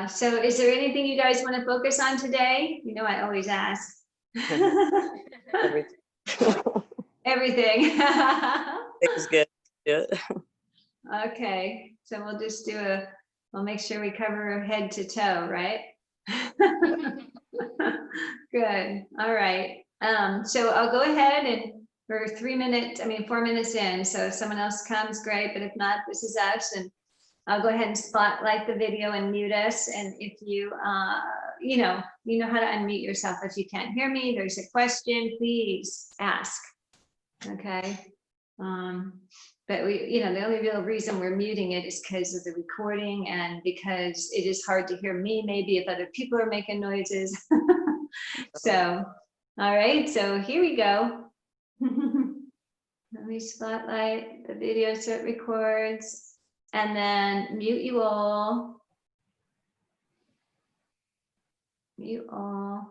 So is there anything you guys want to focus on today? You know, I always ask. Everything. Everything. It's good. Yeah. Okay, so we'll just we'll make sure we cover head to toe, right? Good, all right. So I'll go ahead and we're 4 minutes in. So if someone else comes, great, but if not, this is us, and I'll go ahead and spotlight the video and mute us. And if you, you know how to unmute yourself. If you can't hear me, there's a question, please ask. Okay. But the only real reason we're muting it is because of the recording and because it is hard to hear me, maybe if other people are making noises. So, all right, so here we go. Let me spotlight the video so it records, and then mute you all. Mute all.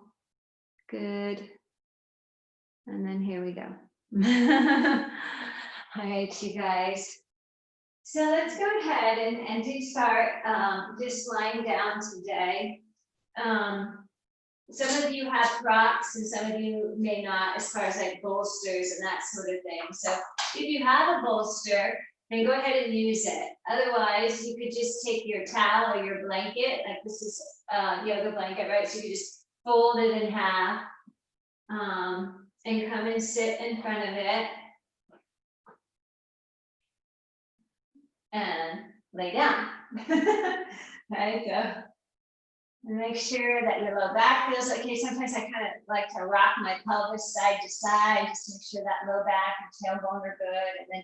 Good. And then here we go. All right, you guys. So let's go ahead and do start just lying down today. Some of you have props and some of you may not, as far as like bolsters and that sort of thing. So if you have a bolster, then go ahead and use it. Otherwise, you could just take your towel or your blanket, like this is yoga blanket, right? So you could just fold it in half and come and sit in front of it and lay down. Right, so make sure that your low back feels okay. Sometimes I kind of like to rock my pelvis side to side, just to make sure that low back and tailbone are good. And then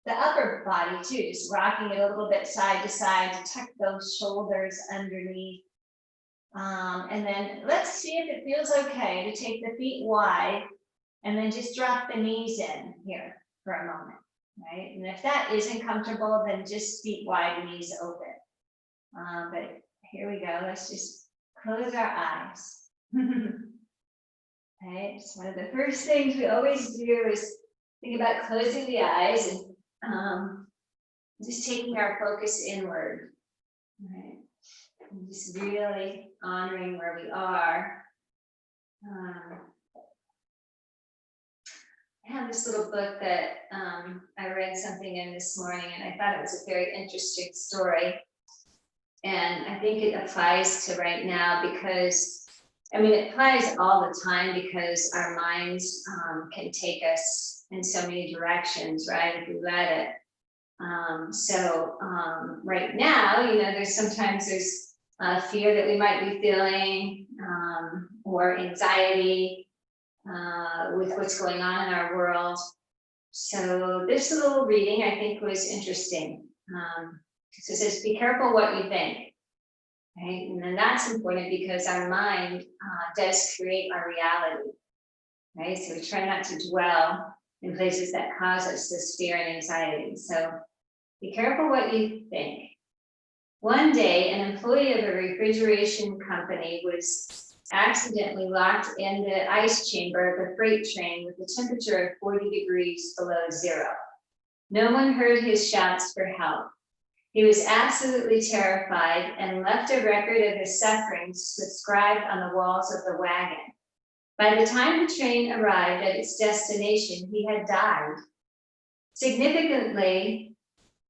the upper body too, just rocking it a little bit side to side to tuck those shoulders underneath. And then let's see if it feels okay to take the feet wide and then just drop the knees in here for a moment, right? And if that isn't comfortable, then just feet wide, knees open. But here we go. Let's just close our eyes. Right. It's one of the first things we always do is think about closing the eyes and just taking our focus inward. Right. And just really honoring where we are. I have this little book that I read something in this morning, and I thought it was a very interesting story. And I think it applies to right now because, it applies all the time because our minds can take us in so many directions, right, if we let it. Right now, there's fear that we might be feeling or anxiety with what's going on in our world. So this little reading I think was interesting. So it says, be careful what you think, right? And then that's important because our mind does create our reality, right? So we try not to dwell in places that cause us this fear and anxiety. So be careful what you think. One day, an employee of a refrigeration company was accidentally locked in the ice chamber of a freight train with a temperature of 40 degrees below zero. No one heard his shouts for help. He was absolutely terrified and left a record of his sufferings inscribed on the walls of the wagon. By the time the train arrived at its destination, he had died. Significantly,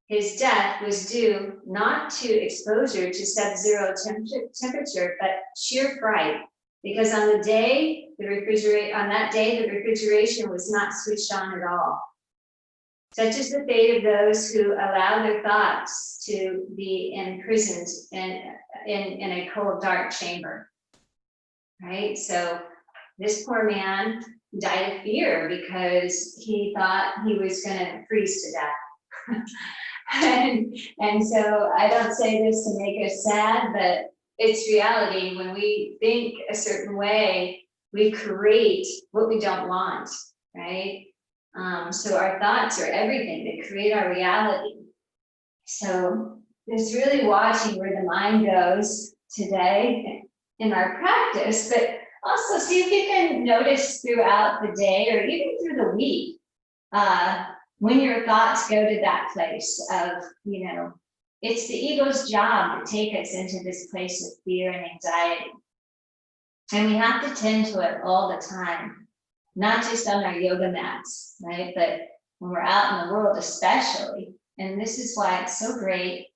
his death was due not to exposure to sub-zero temperature, but sheer fright, because on that day, the refrigeration was not switched on at all. Such is the fate of those who allow their thoughts to be imprisoned in a cold, dark chamber. Right? So this poor man died of fear because he thought he was going to freeze to death. and so I don't say this to make us sad, but it's reality. When we think a certain way, we create what we don't want, right? So our thoughts are everything. They create our reality. So it's really watching where the mind goes today in our practice, but also see if you can notice throughout the day or even through the week when your thoughts go to that place of, it's the ego's job to take us into this place of fear and anxiety. And we have to tend to it all the time, not just on our yoga mats, right? But when we're out in the world, especially. And this is why it's so great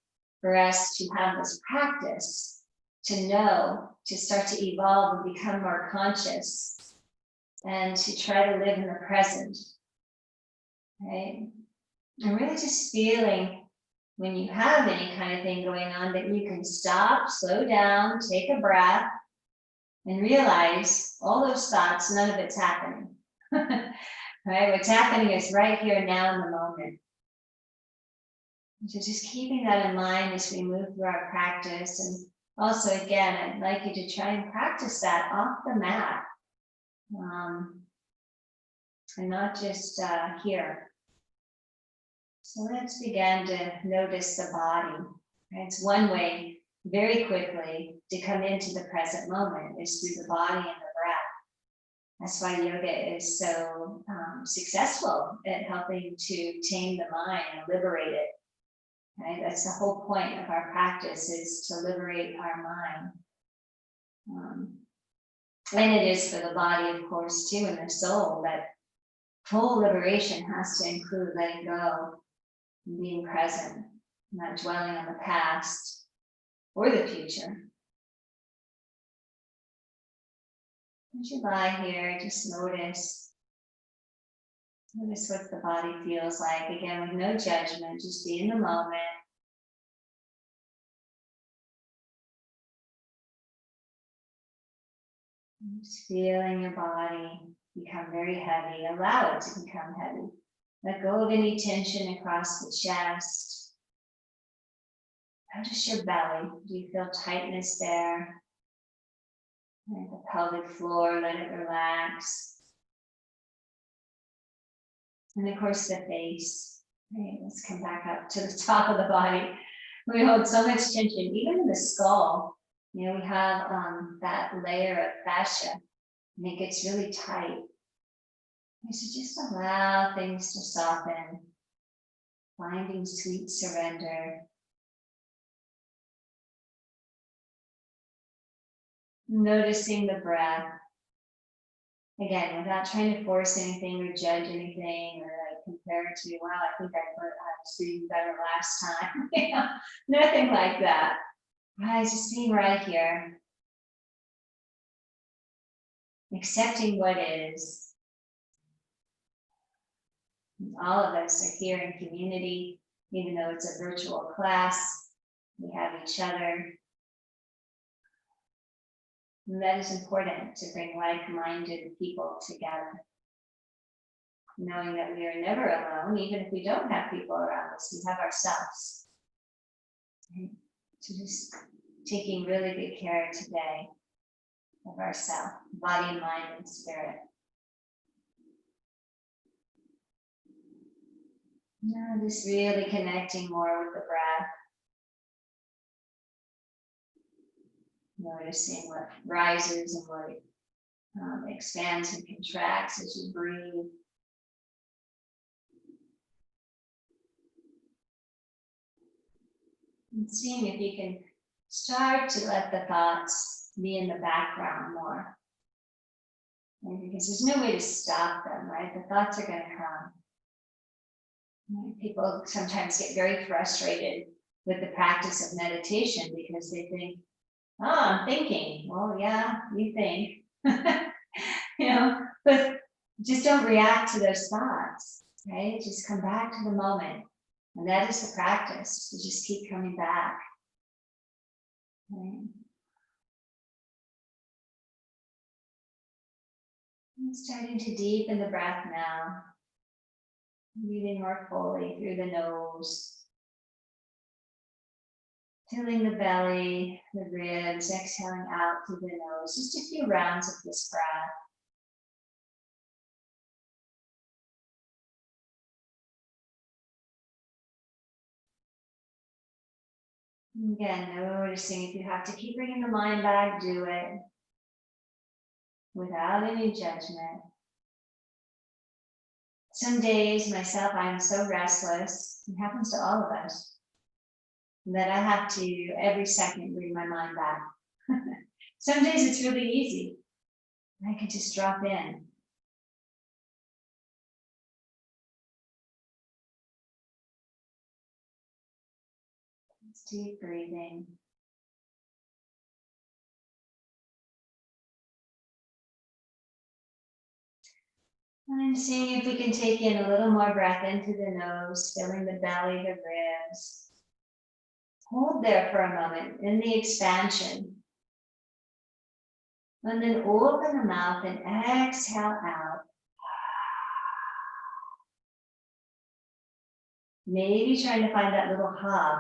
for us to have this practice, to know, to start to evolve and become more conscious, and to try to live in the present, right? And really just feeling when you have any kind of thing going on that you can stop, slow down, take a breath, and realize all those thoughts, none of it's happening. Right? What's happening is right here now in the moment. So just keeping that in mind as we move through our practice. And also, again, I'd like you to try and practice that off the mat. And not just here. So let's begin to notice the body. Right? It's one way, very quickly, to come into the present moment is through the body and the breath. That's why yoga is so successful at helping to tame the mind and liberate it. Right? That's the whole point of our practice, is to liberate our mind. And it is for the body, of course, too, and the soul, but full liberation has to include letting go and being present, not dwelling on the past or the future. As you lie here, just notice what the body feels like. Again, with no judgment, just be in the moment. Just feeling your body become very heavy. Allow it to become heavy. Let go of any tension across the chest. Notice your belly. Do you feel tightness there? And the pelvic floor, let it relax. And of course the face. Right, let's come back up to the top of the body. We hold so much tension, even in the skull. You know, we have that layer of fascia, and it gets really tight. So just allow things to soften, finding sweet surrender. Noticing the breath. Again, without trying to force anything or judge anything or like compare it to, wow, I think I was doing better last time. Nothing like that. Right, just being right here. Accepting what is. All of us are here in community, even though it's a virtual class. We have each other. And that is important, to bring like-minded people together. Knowing that we are never alone, even if we don't have people around us, we have ourselves. Right? So just taking really good care today of ourselves, body, mind, and spirit. Now just really connecting more with the breath. Noticing what rises and what expands and contracts as you breathe. And seeing if you can start to let the thoughts be in the background more. Right? Because there's no way to stop them, right? The thoughts are going to come. Right? People sometimes get very frustrated with the practice of meditation because they think, oh, I'm thinking. Well, yeah, you think. But just don't react to those thoughts, right? Just come back to the moment. And that is the practice, to just keep coming back. Right? And starting to deepen the breath now. Breathing more fully through the nose. Filling the belly, the ribs, exhaling out through the nose. Just a few rounds of this breath. Again, noticing if you have to keep bringing the mind back, do it without any judgment. Some days, myself, I'm so restless. It happens to all of us. that I have to every second bring my mind back. Some days it's really easy. I can just drop in. It's deep breathing. And seeing if we can take in a little more breath into the nose, filling the belly, the ribs. Hold there for a moment in the expansion. And then open the mouth and exhale out. Maybe trying to find that little hub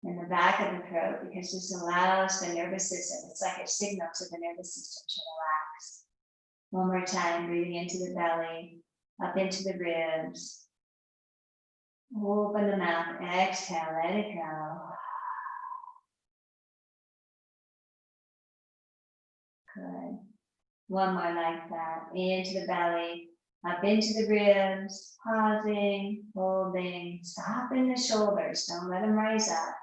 in the back of the throat, because this allows the nervous system, it's like a signal to the nervous system to relax. One more time, breathing into the belly, up into the ribs. Open the mouth, exhale, let it go. Good. One more like that. Into the belly, up into the ribs, pausing, holding, soften the shoulders, don't let them rise up.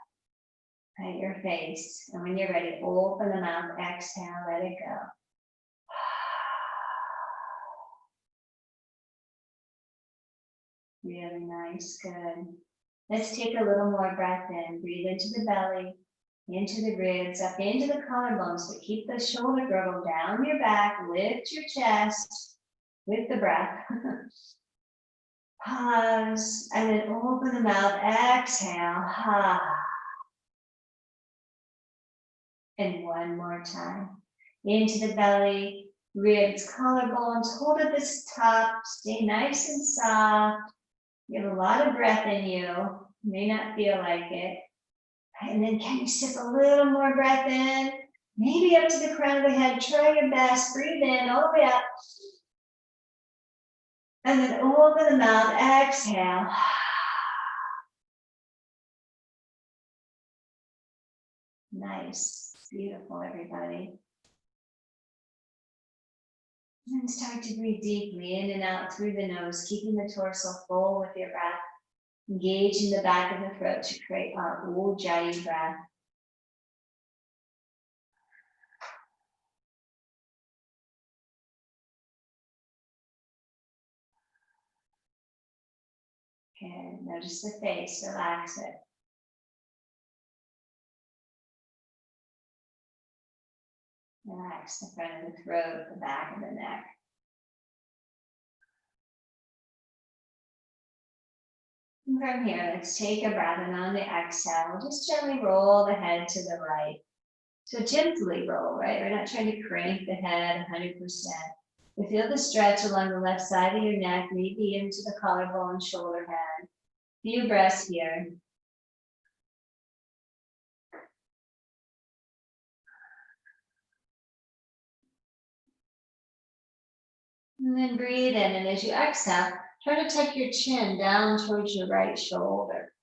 At your face. And when you're ready, open the mouth, exhale, let it go. Really nice, good. Let's take a little more breath in. Breathe into the belly, into the ribs, up into the collarbones, but keep the shoulder girdle down your back, lift your chest with the breath. Pause, and then open the mouth, exhale. And one more time. Into the belly, ribs, collarbones, hold at the top, stay nice and soft. You have a lot of breath in you, may not feel like it. And then can you sip a little more breath in? Maybe up to the crown of the head, try your best, breathe in all the way up. And then open the mouth, exhale. Nice. Beautiful, everybody. And start to breathe deeply in and out through the nose, keeping the torso full with your breath. Engaging the back of the throat to create our Ujjayi breath. Okay, notice the face, relax it. Relax the front of the throat, the back of the neck. And from here, let's take a breath, and on the exhale, just gently roll the head to the right. So gently roll, right? We're not trying to crank the head 100%. We feel the stretch along the left side of your neck, maybe into the collarbone, shoulder head. Few breaths here. And then breathe in, and as you exhale, try to tuck your chin down towards your right shoulder.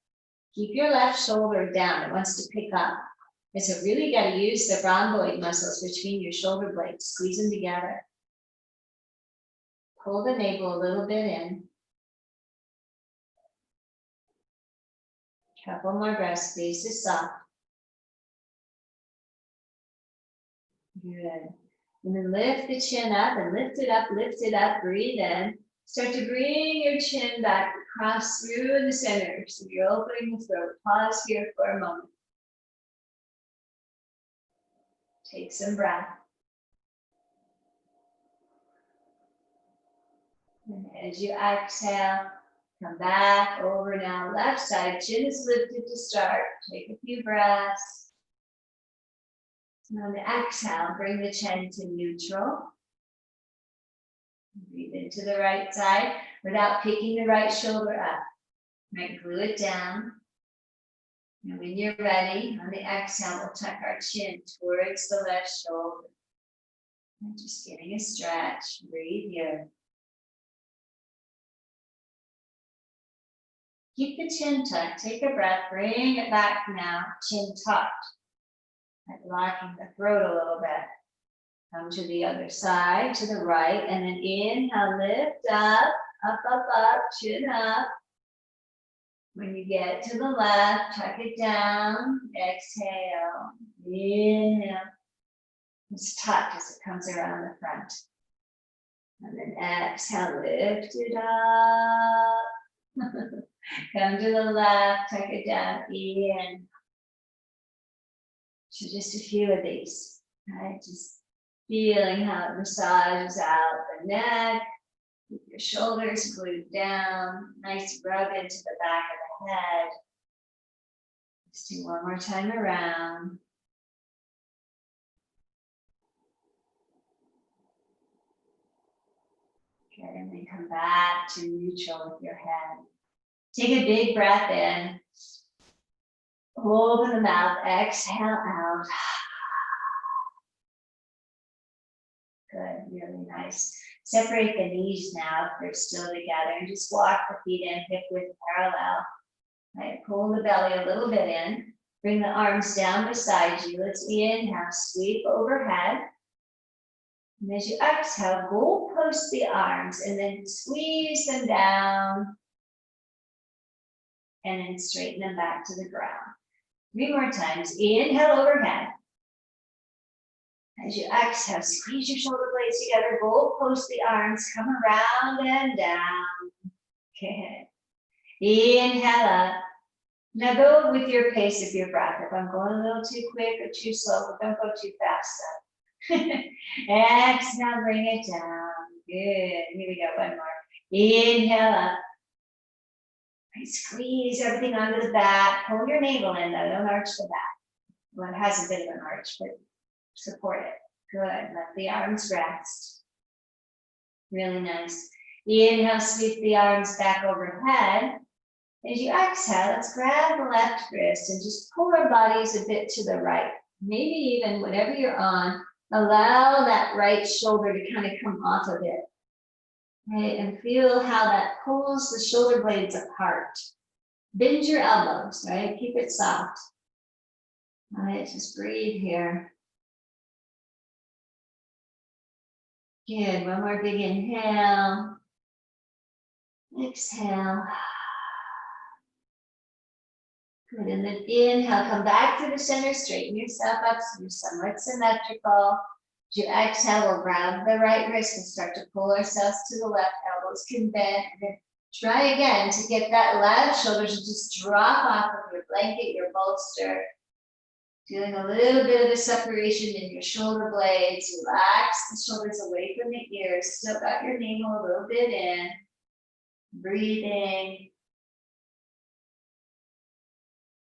Keep your left shoulder down, it wants to pick up. And so really got to use the rhomboid muscles between your shoulder blades, squeeze them together. Pull the navel a little bit in. Couple more breaths, face is soft. Good. And then lift the chin up and lift it up, breathe in. Start to bring your chin back across through the center. So you're opening the throat. Pause here for a moment. Take some breath. And as you exhale, come back over now. Left side, chin is lifted to start. Take a few breaths. And on the exhale, bring the chin to neutral. Breathe into the right side without picking the right shoulder up. Right, glue it down. And when you're ready, on the exhale, we'll tuck our chin towards the left shoulder. And just getting a stretch. Breathe here. Keep the chin tucked. Take a breath. Bring it back now. Chin tucked. Like locking the throat a little bit. Come to the other side, to the right, and then inhale, lift up, up, chin up. When you get to the left, tuck it down, exhale, inhale. It's tucked as it comes around the front. And then exhale, lift it up. Come to the left, tuck it down, in. So just a few of these, right? Just feeling how it massages out the neck. Keep your shoulders glued down. Nice rub into the back of the head. Let's do one more time around. Okay, and then come back to neutral with your head. Take a big breath in. Open the mouth, exhale out. Good, really nice. Separate the knees now if they're still together and just walk the feet in hip width parallel. Right, pull the belly a little bit in. Bring the arms down beside you. Let's inhale, sweep overhead. And as you exhale, goal post the arms and then squeeze them down. And then straighten them back to the ground. 3 more times. Inhale overhead. As you exhale, squeeze your shoulder blades together, goal post the arms, come around and down. Okay. Inhale up. Now go with your pace of your breath. If I'm going a little too quick or too slow, don't go too fast. Exhale, bring it down. Good. Here we go. One more. Inhale up. Squeeze everything onto the back. Pull your navel in though. Don't arch the back. Well, it has a bit of an arch, but support it. Good. Let the arms rest. Really nice. Inhale, sweep the arms back overhead. As you exhale, let's grab the left wrist and just pull our bodies a bit to the right. Maybe even whatever you're on, allow that right shoulder to kind of come off of it. Right, and feel how that pulls the shoulder blades apart. Bend your elbows, right? Keep it soft. All right, just breathe here. Good, one more big inhale. Exhale. Good, and then inhale, come back to the center, straighten yourself up so you're somewhat symmetrical. As you exhale, we'll grab the right wrist and start to pull ourselves to the left, elbows can bend, and then try again to get that left shoulder to just drop off of your blanket, your bolster. Feeling a little bit of a separation in your shoulder blades. Relax the shoulders away from the ears. Still got your navel a little bit in. Breathing.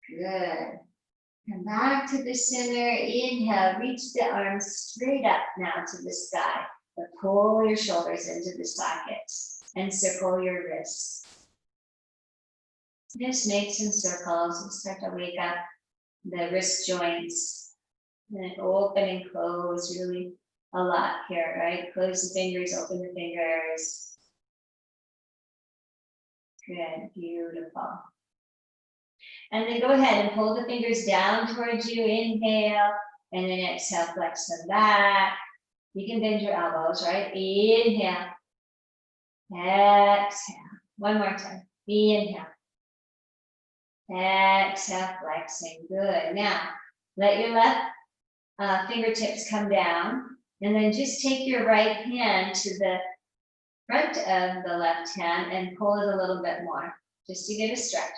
Good. Come back to the center. Inhale, reach the arms straight up now to the sky. But pull your shoulders into the sockets and circle your wrists. Just make some circles and start to wake up the wrist joints. And then open and close really a lot here, right? Close the fingers, open the fingers. Good, beautiful. And then go ahead and pull the fingers down towards you. Inhale, and then exhale, flex them back. You can bend your elbows, right? Inhale. Exhale. One more time. Inhale. Exhale, flexing. Good. Now, let your left fingertips come down. And then just take your right hand to the front of the left hand and pull it a little bit more, just to get a stretch.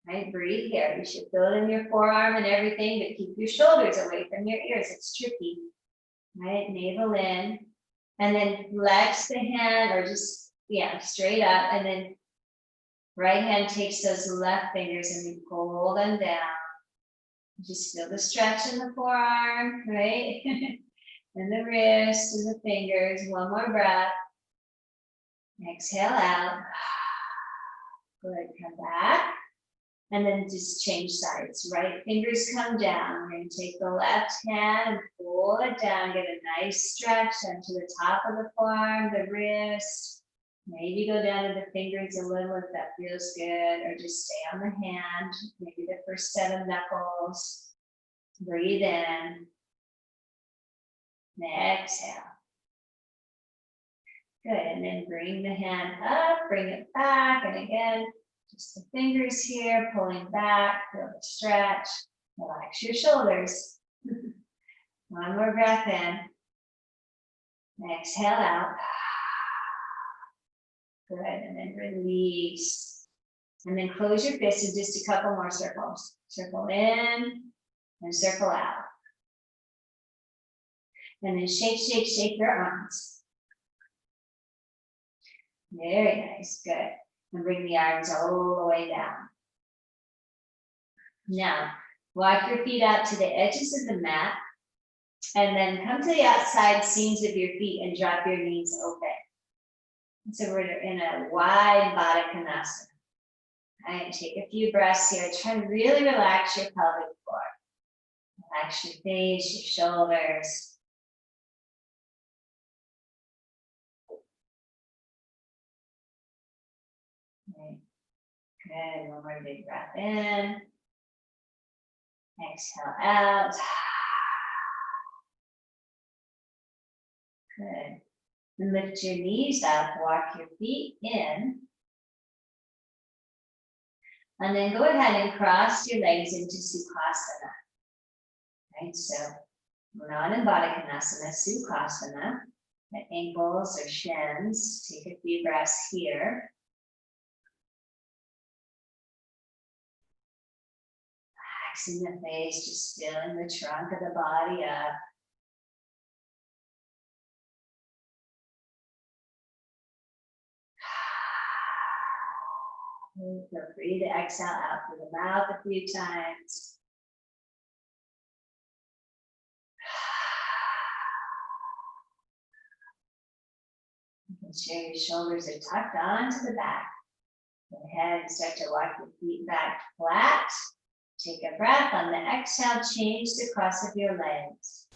Right, breathe here. You should feel it in your forearm and everything, but keep your shoulders away from your ears. It's tricky. Right, navel in, and then flex the hand, or just, straight up, and then right hand takes those left fingers and you pull them down. Just feel the stretch in the forearm, right? And the wrist and the fingers. One more breath. Exhale out. Good, come back. And then just change sides. Right fingers come down. We're going to take the left hand and pull it down. Get a nice stretch onto the top of the forearm, the wrist. Maybe go down to the fingers a little if that feels good, or just stay on the hand. Maybe the first set of knuckles. Breathe in. And exhale. Good, and then bring the hand up, bring it back, and again, Just the fingers here, pulling back, feel the stretch. Relax your shoulders. One more breath in. Exhale out. Good, and then release. And then close your fists and just a couple more circles. Circle in and circle out. And then shake, shake, shake your arms. Very nice, good. And bring the arms all the way down. Now, walk your feet out to the edges of the mat. And then come to the outside seams of your feet and drop your knees open. So we're in a wide Baddha Konasana. All right, take a few breaths here. Try to really relax your pelvic floor. Relax your face, your shoulders. Right. Good, one more big breath in. Exhale out. Good. And lift your knees up, walk your feet in. And then go ahead and cross your legs into Sukhasana. Right, so we're not in Baddha Konasana, Sukhasana. The ankles or shins. Take a few breaths here. Relaxing the face, just filling the trunk of the body up. Feel free to exhale out through the mouth a few times. You can share your shoulders are tucked onto the back. Go ahead and start to walk your feet back flat. Take a breath. On the exhale, change the cross of your legs.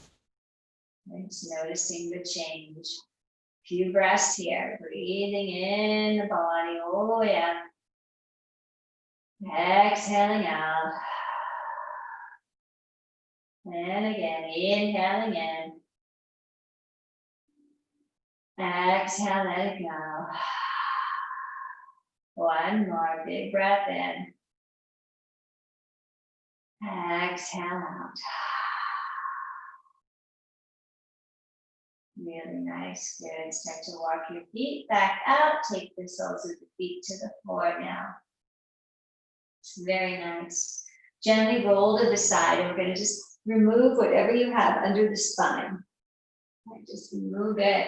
And just noticing the change. Few breaths here. Breathing in the body all the way up. Exhaling out. And again, inhaling in. Exhale, let it go. One more big breath in. Exhale out. Really nice, good. Start to walk your feet back out. Take the soles of the feet to the floor now. It's very nice. Gently roll to the side, and we're going to just remove whatever you have under the spine. Right, just remove it.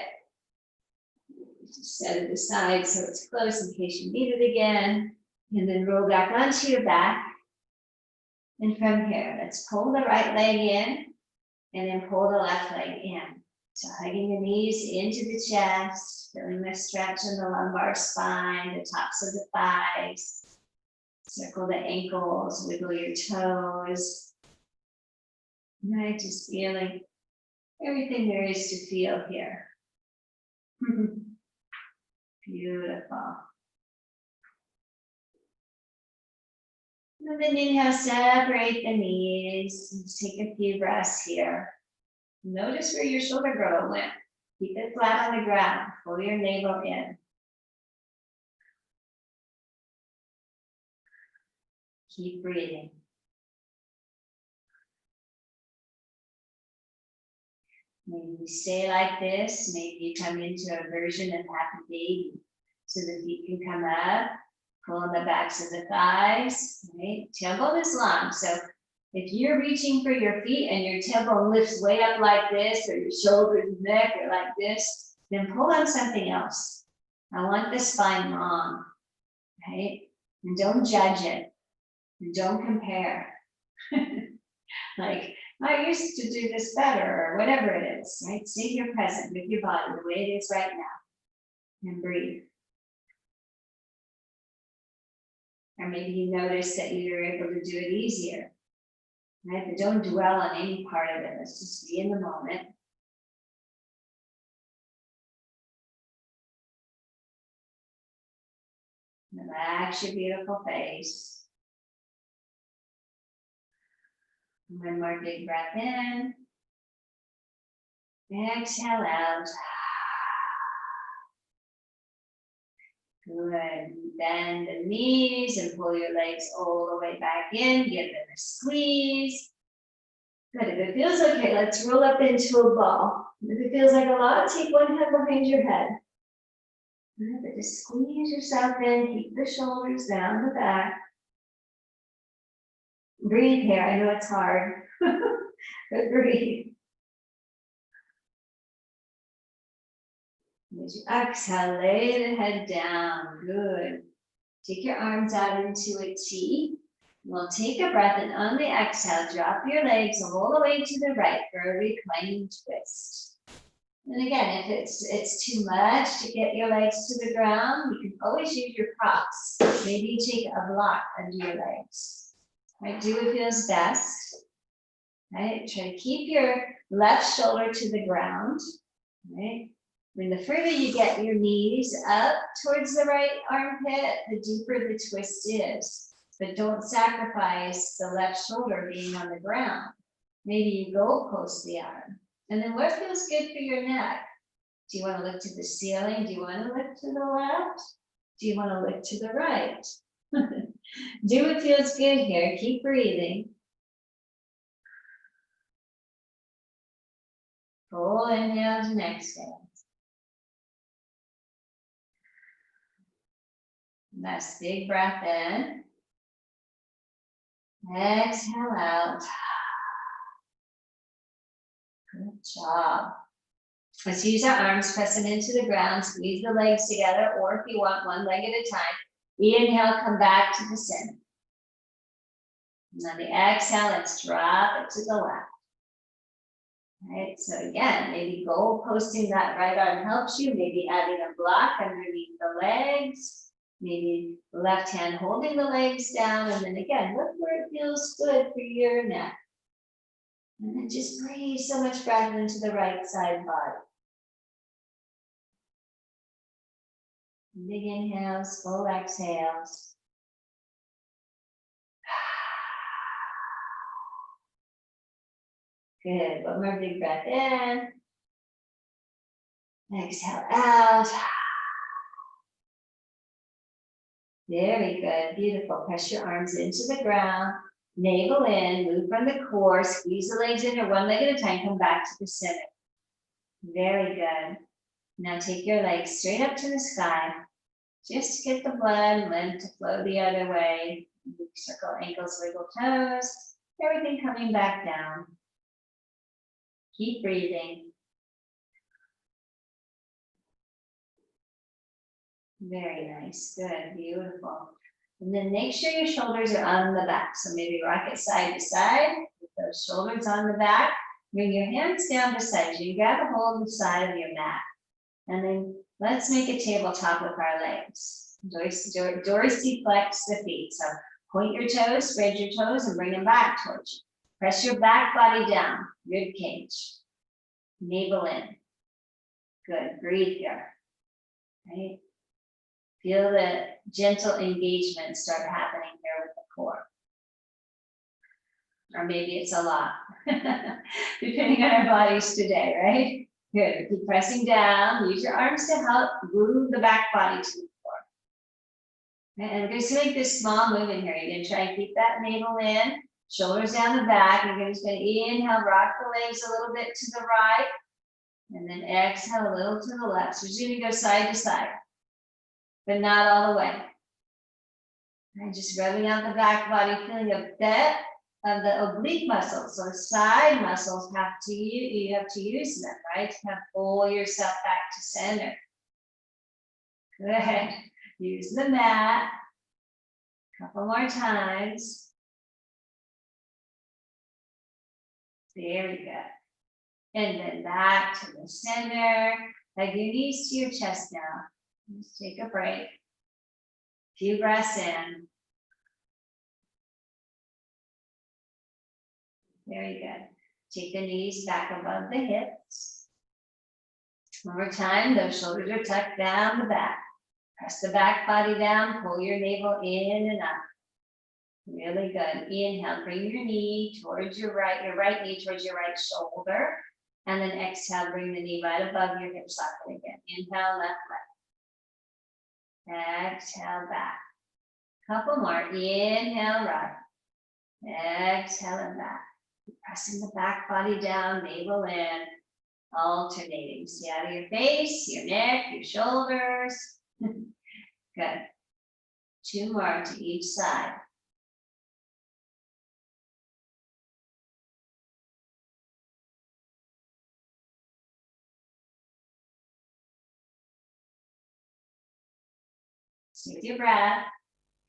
Just set it aside so it's close in case you need it again. And then roll back onto your back. And from here, let's pull the right leg in and then pull the left leg in. So hugging the knees into the chest, feeling the stretch in the lumbar spine, the tops of the thighs. Circle the ankles, wiggle your toes. Right, just feeling everything there is to feel here. Beautiful. And then inhale, separate the knees. Just take a few breaths here. Notice where your shoulder girdle went. Keep it flat on the ground. Pull your navel in. Keep breathing. Maybe you stay like this. Maybe you come into a version of happy baby. So the feet can come up, pull on the backs of the thighs, right? Tailbone is long. So if you're reaching for your feet and your tailbone lifts way up like this, or your shoulders and neck are like this, then pull on something else. I want the spine long, right? And don't judge it. And don't compare. Like, I used to do this better, or whatever it is, right? Stay here present with your body the way it is right now. And breathe. Or maybe you notice that you're able to do it easier. Right? But don't dwell on any part of it. Let's just be in the moment. Relax your beautiful face. One more big breath in. Exhale out. Good. Bend the knees and pull your legs all the way back in. Give them a squeeze. Good. If it feels okay, let's roll up into a ball. If it feels like a lot, take one hand behind your head. Good. But just squeeze yourself in. Keep the shoulders down the back. Breathe here. I know it's hard. But breathe. As you exhale, lay the head down. Good. Take your arms out into a T. We'll take a breath, and on the exhale, drop your legs all the way to the right for a reclining twist. And again, if it's too much to get your legs to the ground, you can always use your props. Maybe take a block under your legs. Right, do what feels best. Right, try to keep your left shoulder to the ground. Right. When the further you get your knees up towards the right armpit, the deeper the twist is. But don't sacrifice the left shoulder being on the ground. Maybe you go post the arm. And then what feels good for your neck? Do you want to look to the ceiling? Do you want to look to the left? Do you want to look to the right? Do what feels good here. Keep breathing. Full inhales and exhales. Nice big breath in. Exhale out. Good job. Let's use our arms, press them into the ground, squeeze the legs together, or if you want, one leg at a time. Inhale, come back to the center. And on the exhale, let's drop it to the left. All right, so again, maybe goal posting that right arm helps you, maybe adding a block underneath the legs. Maybe left hand holding the legs down, and then again, look where it feels good for your neck. And then just breathe so much breath into the right side body. Big inhales, full exhales. Good, one more big breath in. Exhale out. Very good, beautiful. Press your arms into the ground, navel in, move from the core, squeeze the legs in or one leg at a time, come back to the center. Very good. Now take your legs straight up to the sky, just to get the blood and lymph to flow the other way. Circle ankles, wiggle toes, everything coming back down. Keep breathing. Very nice, good, beautiful. And then make sure your shoulders are on the back. So maybe rock it side to side with those shoulders on the back. Bring your hands down beside you. Grab a hold of the side of your mat. And then let's make a tabletop with our legs. Dorsiflex the feet. So point your toes, spread your toes, and bring them back towards you. Press your back body down, rib cage. Navel in. Good, breathe here. Right? Feel the gentle engagement start happening here with the core. Or maybe it's a lot, depending on our bodies today, right? Good, keep pressing down. Use your arms to help move the back body to the core. And we're just gonna make this small movement here. You're gonna try and keep that navel in, shoulders down the back. You're just gonna inhale, rock the legs a little bit to the right, and then exhale a little to the left. So you're gonna go side to side, but not all the way. And just rubbing out the back body, feeling a bit of the oblique muscles. So side muscles have to, you have to use them, right? To kind of pull yourself back to center. Good. Use the mat. Couple more times. Very good. And then back to the center. Hug your knees to your chest now. Just take a break. Few breaths in. Very good. Take the knees back above the hips. One more time, those shoulders are tucked down the back. Press the back body down, pull your navel in and up. Really good. Inhale, bring your knee towards your right knee towards your right shoulder. And then exhale, bring the knee right above your hip socket again. Inhale, left leg. Exhale back. Couple more. Inhale, rock. Exhale and back. Pressing the back body down, navel in, alternating. See out of your face, your neck, your shoulders. Good. 2 more to each side. See with your breath.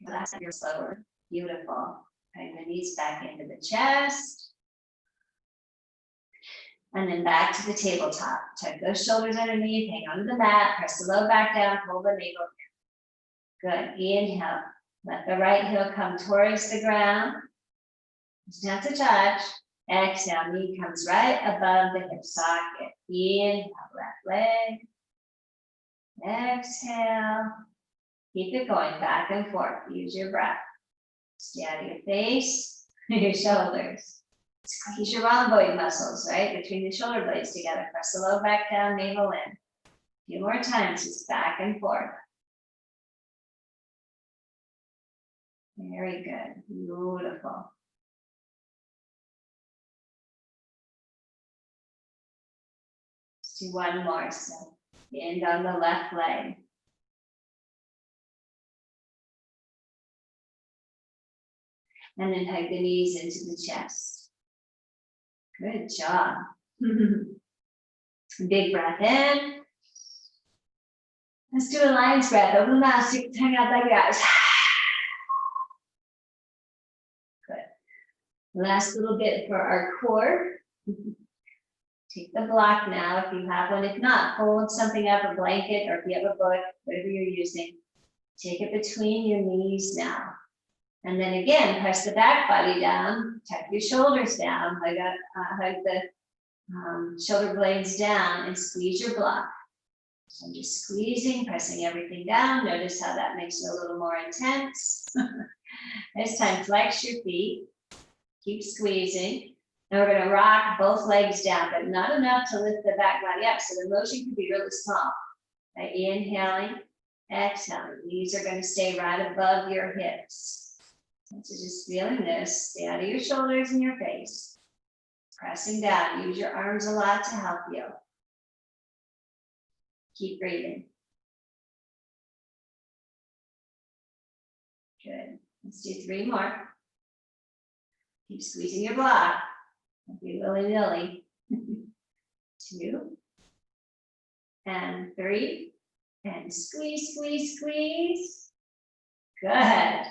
Last time you're slower. Beautiful. Bring the knees back into the chest. And then back to the tabletop. Tuck those shoulders underneath, hang onto the mat, press the low back down, hold the navel. Good. Inhale. Let the right heel come towards the ground. Just have to touch. Exhale. Knee comes right above the hip socket. Inhale. Left leg. Exhale. Keep it going back and forth. Use your breath. Stay out of your face, your shoulders. Squeeze your rhomboid muscles, right? Between the shoulder blades together. Press the low back down, navel in. A few more times, just back and forth. Very good. Beautiful. Let's do one more. So end on the left leg. And then hug the knees into the chest. Good job. Big breath in. Let's do a lion's breath. Open the mouth, stick the tongue out like your eyes. Good. Last little bit for our core. Take the block now if you have one. If not, hold something up, a blanket, or if you have a book, whatever you're using. Take it between your knees now. And then again, press the back body down, tuck your shoulders down, hug the shoulder blades down and squeeze your block. So I'm just squeezing, pressing everything down. Notice how that makes it a little more intense. This time, flex your feet, keep squeezing. And we're gonna rock both legs down, but not enough to lift the back body up. So the motion can be really small. By inhaling, exhaling. Knees are gonna stay right above your hips. So just feeling this, stay out of your shoulders and your face. Pressing down, use your arms a lot to help you. Keep breathing. Good, let's do 3 more. Keep squeezing your block. Don't be willy-nilly. 2, and 3, and squeeze, squeeze, squeeze. Good.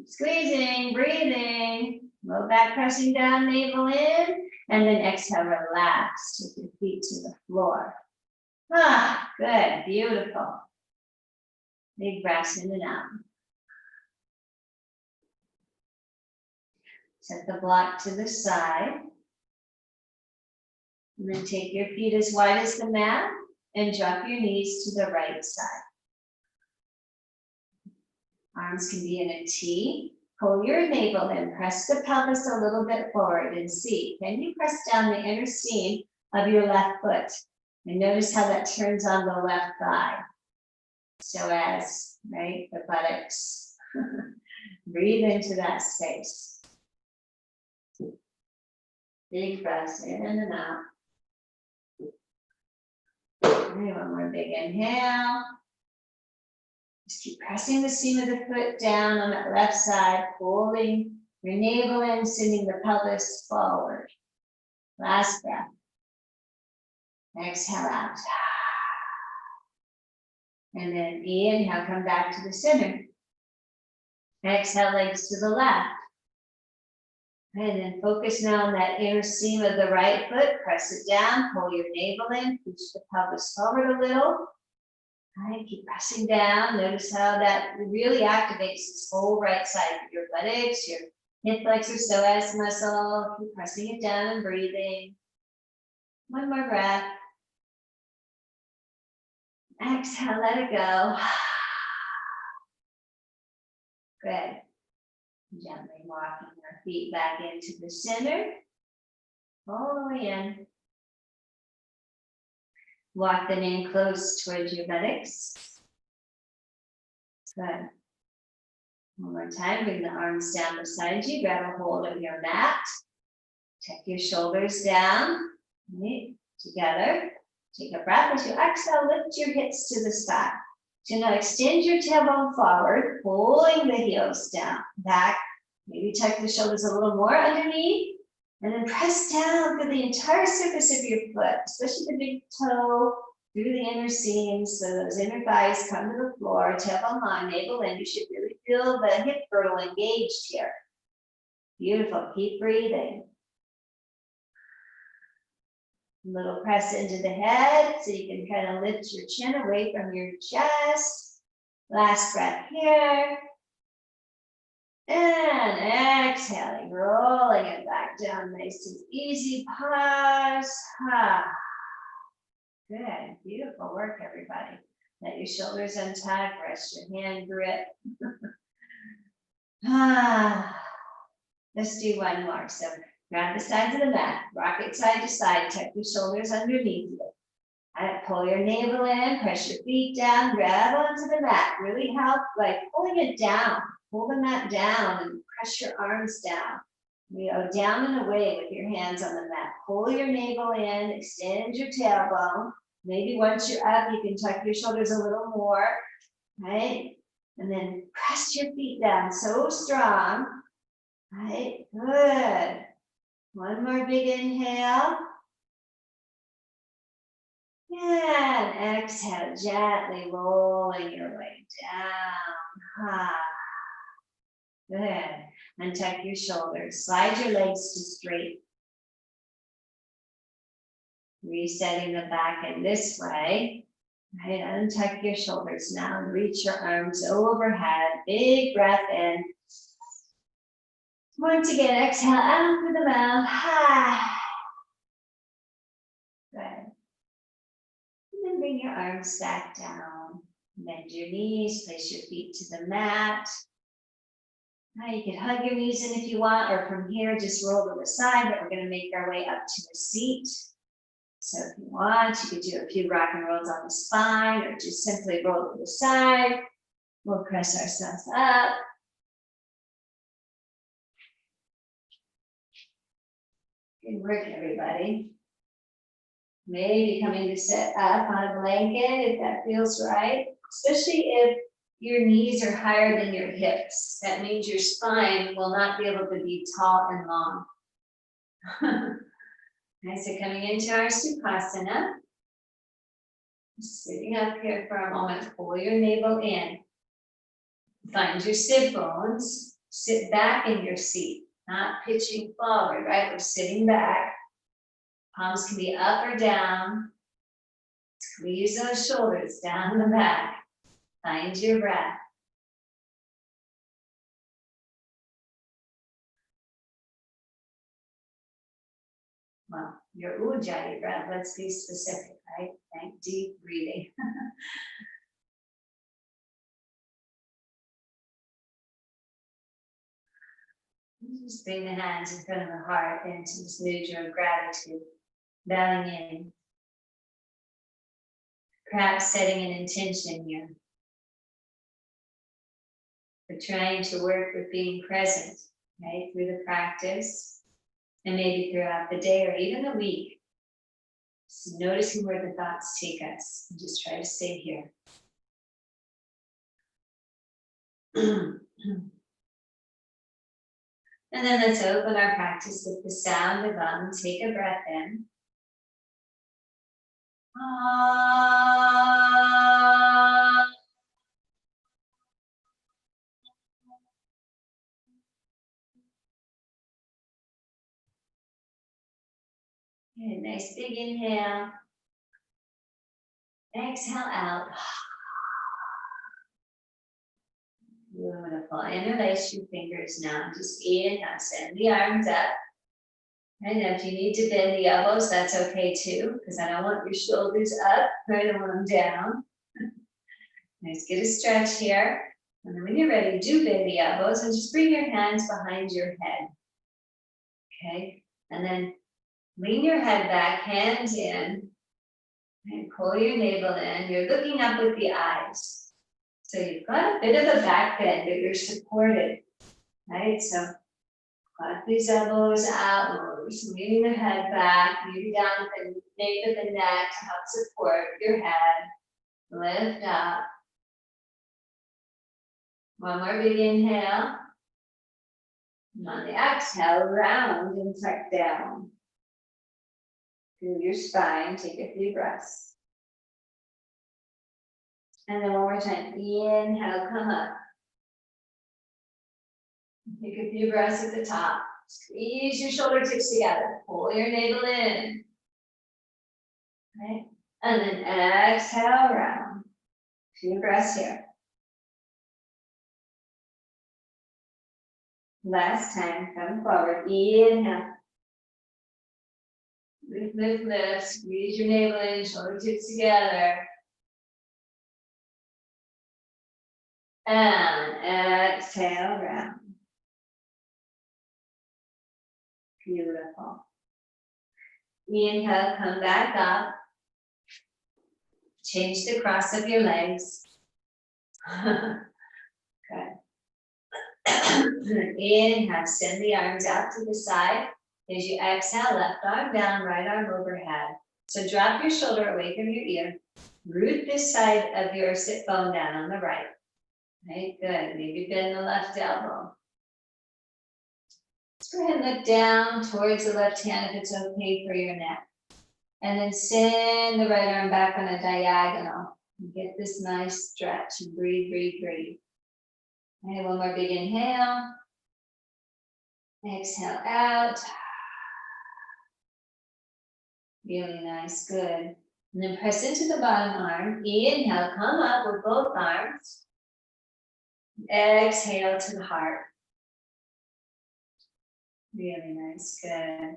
Squeezing, breathing, low back pressing down, navel in, and then exhale, relax, take your feet to the floor. Ah, good, beautiful. Big breaths in and out. Set the block to the side. And then take your feet as wide as the mat and drop your knees to the right side. Arms can be in a T. Pull your navel in, press the pelvis a little bit forward and see. Can you press down the inner seam of your left foot? And notice how that turns on the left thigh. So as, right, the buttocks. Breathe into that space. Big breaths in and out. Okay, one more big inhale. Just keep pressing the seam of the foot down on that left side, pulling your navel in, sending the pelvis forward. Last breath. Exhale out. And then inhale, come back to the center. Exhale, legs to the left. And then focus now on that inner seam of the right foot. Press it down, pull your navel in, push the pelvis forward a little. All right, keep pressing down. Notice how that really activates this whole right side of your buttocks, your hip flexor psoas muscle. Keep pressing it down and breathing. One more breath. Exhale, let it go. Good. Gently walking our feet back into the center. All the way in. Walk them in close towards your buttocks. Good. One more time, bring the arms down beside you, grab a hold of your mat. Tuck your shoulders down, right, together. Take a breath. As you exhale, lift your hips to the sky. So now extend your tailbone forward, pulling the heels down, back. Maybe tuck the shoulders a little more underneath. And then press down through the entire surface of your foot, especially the big toe, through the inner seams, so those inner thighs come to the floor, tailbone long, navel in. You should really feel the hip girdle engaged here. Beautiful, keep breathing. A little press into the head, so you can kind of lift your chin away from your chest. Last breath here. And exhaling, rolling it back down nice and easy. Pause. Good, beautiful work, everybody. Let your shoulders untuck, rest your hand grip. Let's do one more. So grab the sides of the mat, rock it side to side, tuck your shoulders underneath you. Pull your navel in, press your feet down, grab onto the mat. Really help like pulling it down. Pull the mat down and press your arms down. You know, down and away with your hands on the mat. Pull your navel in, extend your tailbone. Maybe once you're up, you can tuck your shoulders a little more, right? And then press your feet down so strong, right? Good. One more big inhale. And exhale, gently rolling your way down. Good. Untuck your shoulders. Slide your legs to straight. Resetting the back in this way. Right, untuck your shoulders now and reach your arms overhead. Big breath in. Once again, exhale out through the mouth. Good. And then bring your arms back down. Bend your knees, place your feet to the mat. Now you can hug your knees in if you want, or from here, just roll to the side, but we're going to make our way up to a seat. So if you want, you could do a few rock and rolls on the spine, or just simply roll to the side. We'll press ourselves up. Good work, everybody. Maybe coming to sit up on a blanket if that feels right, especially if your knees are higher than your hips. That means your spine will not be able to be tall and long. Nice, so coming into our Sukhasana. Sitting up here for a moment, pull your navel in. Find your sit bones, sit back in your seat, not pitching forward, right? We're sitting back. Palms can be up or down. Squeeze those shoulders down the back. Find your breath. Well, your Ujjayi breath, let's be specific, right? Think deep breathing. Just bring the hands in front of the heart into this mudra of gratitude, bowing in. Perhaps setting an intention here for trying to work with being present, right, through the practice, and maybe throughout the day or even the week. Just noticing where the thoughts take us, and just try to stay here. And then let's open our practice with the sound of take a breath in. Good, nice big inhale. Exhale out. Beautiful. Interlace your fingers now. Just inhale, send the arms up. And if you need to bend the elbows, that's okay too, because I don't want your shoulders up. I don't want them down. Nice, get a stretch here. And then when you're ready, do bend the elbows and just bring your hands behind your head. Okay, and then lean your head back, hands in, and pull your navel in. You're looking up with the eyes. So you've got a bit of a back bend, but you're supported, right? So clap these elbows out, leaning the head back, maybe down at the nape of the neck to help support your head. Lift up. One more big inhale. And on the exhale, round and tuck down. Through your spine, take a few breaths. And then one more time, inhale, come up. Take a few breaths at the top. Squeeze your shoulder tips together. Pull your navel in. Right? And then exhale, round. Few breaths here. Last time, come forward. Inhale. Lift, lift, lift. Squeeze your navel in, shoulder tips together. And exhale, round. Beautiful. Inhale, come back up. Change the cross of your legs. Good. Inhale, send the arms out to the side. As you exhale, left arm down, right arm overhead. So drop your shoulder away from your ear. Root this side of your sit bone down on the right. Right, good. Maybe bend the left elbow. Let's go ahead and look down towards the left hand if it's okay for your neck. And then send the right arm back on a diagonal. Get this nice stretch and breathe, breathe, breathe. Okay, one more big inhale. Exhale out. Really nice, good. And then press into the bottom arm. Inhale, come up with both arms. Exhale to the heart. Really nice, good.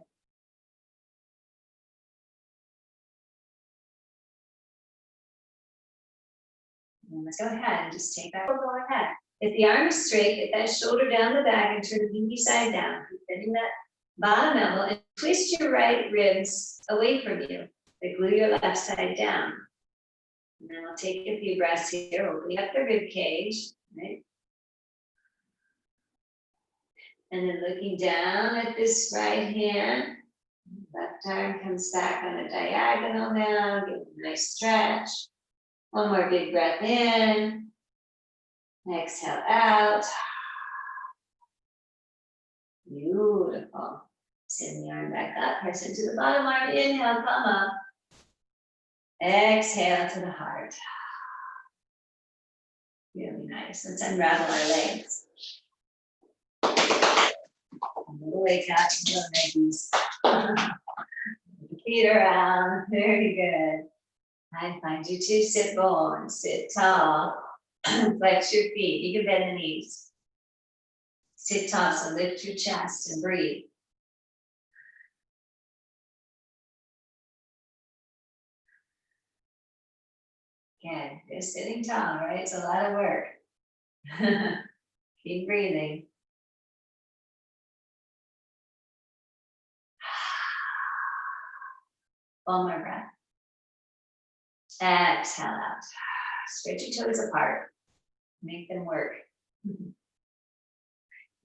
And let's go ahead and just take that. Go ahead. If the arm is straight, get that shoulder down the back and turn the pinky side down. Keep bending that bottom elbow and twist your right ribs away from you. Then glue your left side down. And then we'll take a few breaths here, opening up the rib cage. Right? And then looking down at this right hand. Left arm comes back on a diagonal now. Give it a nice stretch. One more big breath in. Exhale out. Beautiful. Send the arm back up. Press into the bottom arm. Inhale, come up. Exhale to the heart. Really nice. Let's unravel our legs. A little wake up. Little leggies. Feet around. Very good. And find your two sit bones. Sit tall. Flex your feet. You can bend the knees. Sit tall, so lift your chest and breathe. Again, just sitting tall, right? It's a lot of work. Keep breathing. One more breath. Exhale out. Stretch your toes apart. Make them work.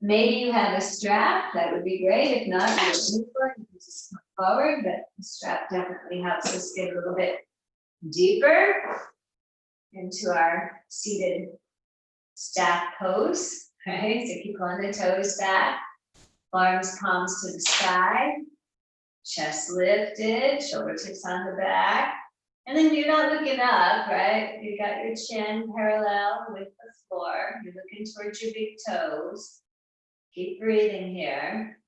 Maybe you have a strap. That would be great. If not, you can just come forward, but the strap definitely helps us get a little bit deeper into our seated staff pose. Right? So keep pulling the toes back. Arms, palms to the side. Chest lifted. Shoulder tips on the back. And then you're not looking up, right? You got your chin parallel with the floor. You're looking towards your big toes. Keep breathing here.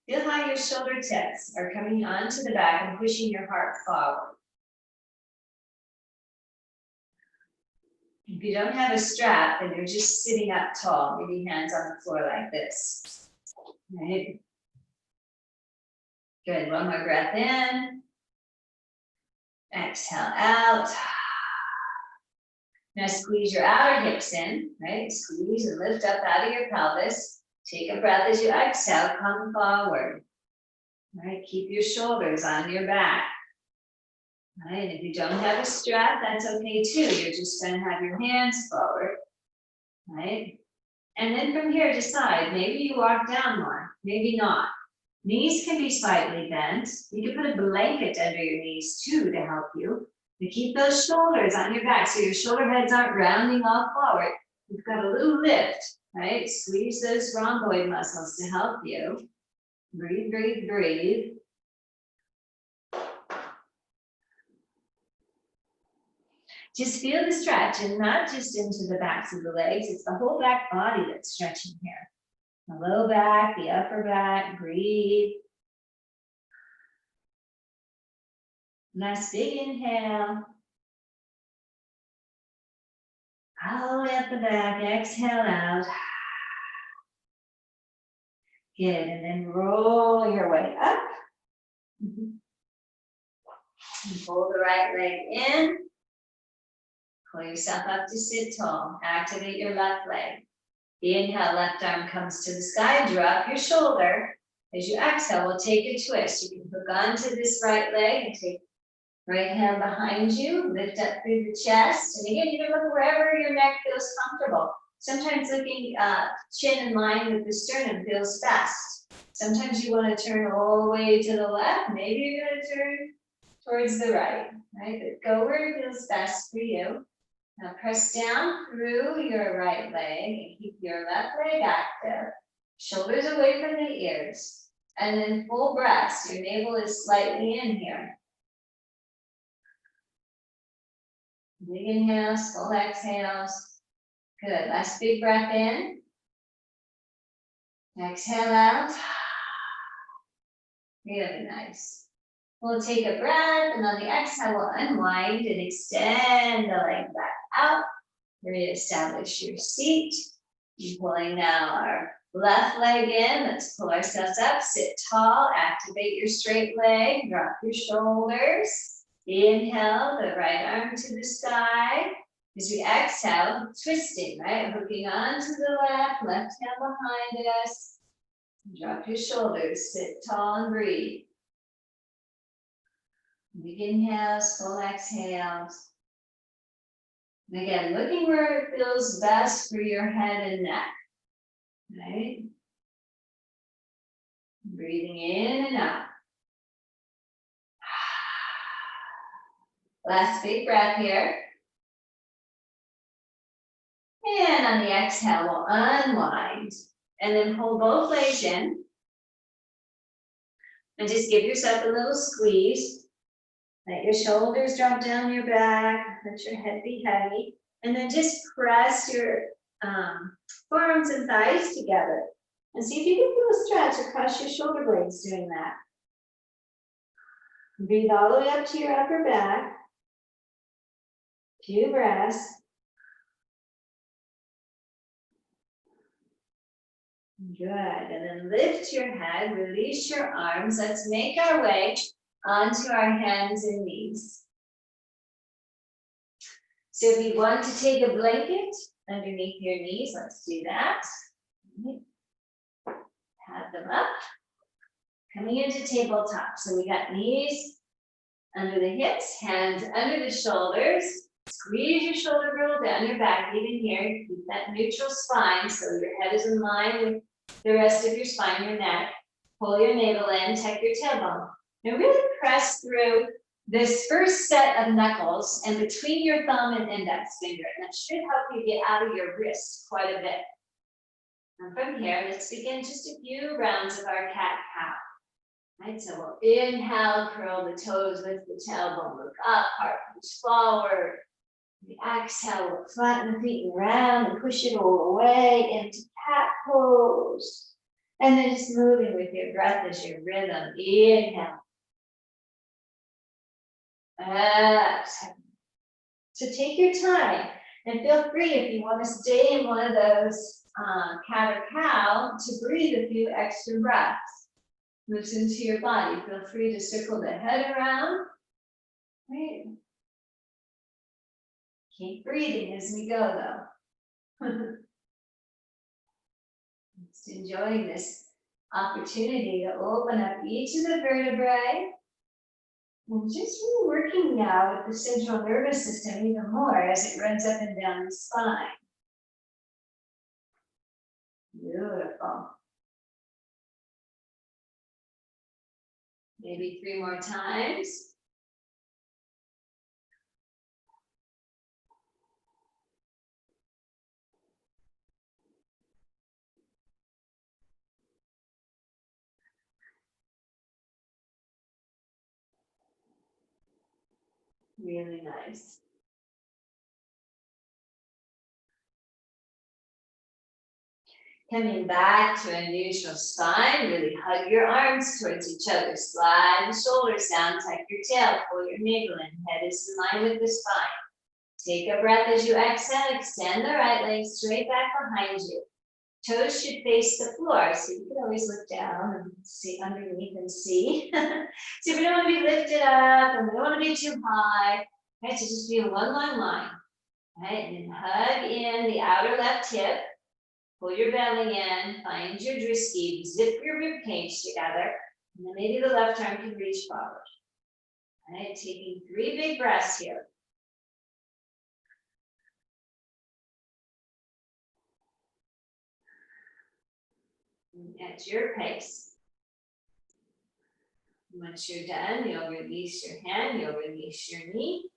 Feel how your shoulder tips are coming onto the back and pushing your heart forward. If you don't have a strap, then you're just sitting up tall, maybe hands on the floor like this. Right? Good. One more breath in. Exhale out. Now squeeze your outer hips in, right? Squeeze and lift up out of your pelvis. Take a breath as you exhale, come forward. All right, keep your shoulders on your back. Right, and if you don't have a strap, that's okay too. You're just gonna have your hands forward, right? And then from here, decide, maybe you walk down more, maybe not. Knees can be slightly bent. You can put a blanket under your knees too to help you. To keep those shoulders on your back so your shoulder heads aren't rounding off forward. You've got a little lift, right? Squeeze those rhomboid muscles to help you. Breathe, breathe, breathe. Just feel the stretch, and not just into the backs of the legs, it's the whole back body that's stretching here. The low back, the upper back, breathe. Nice big inhale. All the way up the back, exhale out. Good, and then roll your way up. And pull the right leg in. Pull yourself up to sit tall. Activate your left leg. Inhale, left arm comes to the sky. Drop your shoulder. As you exhale, we'll take a twist. You can hook onto this right leg and take right hand behind you. Lift up through the chest. And again, you can look wherever your neck feels comfortable. Sometimes looking chin in line with the sternum feels best. Sometimes you want to turn all the way to the left. Maybe you're going to turn towards the right, right? But go where it feels best for you. Now press down through your right leg and keep your left leg active. Shoulders away from the ears. And then full breaths. Your navel is slightly in here. Big inhales, full exhales. Good. Last big breath in. Exhale out. Really nice. We'll take a breath, and on the exhale, we'll unwind and extend the leg back out. Reestablish your seat. We're pulling now our left leg in. Let's pull ourselves up. Sit tall. Activate your straight leg. Drop your shoulders. Inhale, the right arm to the sky. As we exhale, twisting, right? Hooking on to the left hand behind us. Drop your shoulders. Sit tall and breathe. Big inhales, full exhales. And again, looking where it feels best for your head and neck, right? Breathing in and out. Last big breath here. And on the exhale, we'll unwind. And then pull both legs in. And just give yourself a little squeeze. Let your shoulders drop down your back, let your head be heavy, and then just press your forearms and thighs together. And see if you can feel a stretch across your shoulder blades doing that. Breathe all the way up to your upper back. Few breaths. Good, and then lift your head, release your arms. Let's make our way onto our hands and knees. So if you want to take a blanket underneath your knees, let's do that. Have them up. Coming into tabletop. So we got knees under the hips, hands under the shoulders. Squeeze your shoulder girdle down your back, even here. Keep that neutral spine so your head is in line with the rest of your spine, your neck. Pull your navel in, tuck your tailbone. Now really press through this first set of knuckles and between your thumb and index finger. And that should help you get out of your wrist quite a bit. And from here, let's begin just a few rounds of our cat-cow. Right, so we'll inhale, curl the toes with the tailbone, look up, heart push forward. We exhale, we'll flatten the feet and round and push it all the way into cat pose. And then just moving with your breath as your rhythm. Inhale. Exhale. So take your time and feel free if you want to stay in one of those cat or cow to breathe a few extra breaths. Moves into your body. Feel free to circle the head around. Right. Keep breathing as we go though. Just enjoying this opportunity to open up each of the vertebrae. And just really working now with the central nervous system even more as it runs up and down the spine. Beautiful. Maybe 3 more times. Really nice. Coming back to a neutral spine, really hug your arms towards each other. Slide the shoulders down, tuck your tail, pull your navel in. Head is in line with the spine. Take a breath as you exhale, extend the right leg straight back behind you. Toes should face the floor, so you can always look down and see underneath and see. So we don't want to be lifted up and we don't want to be too high. Right, so just be a one long line. Right, and then hug in the outer left hip. Pull your belly in, find your drisky, zip your rib cage together, and then maybe the left arm can reach forward. All right, taking 3 big breaths here. And at your pace. Once you're done, you'll release your hand, you'll release your knee.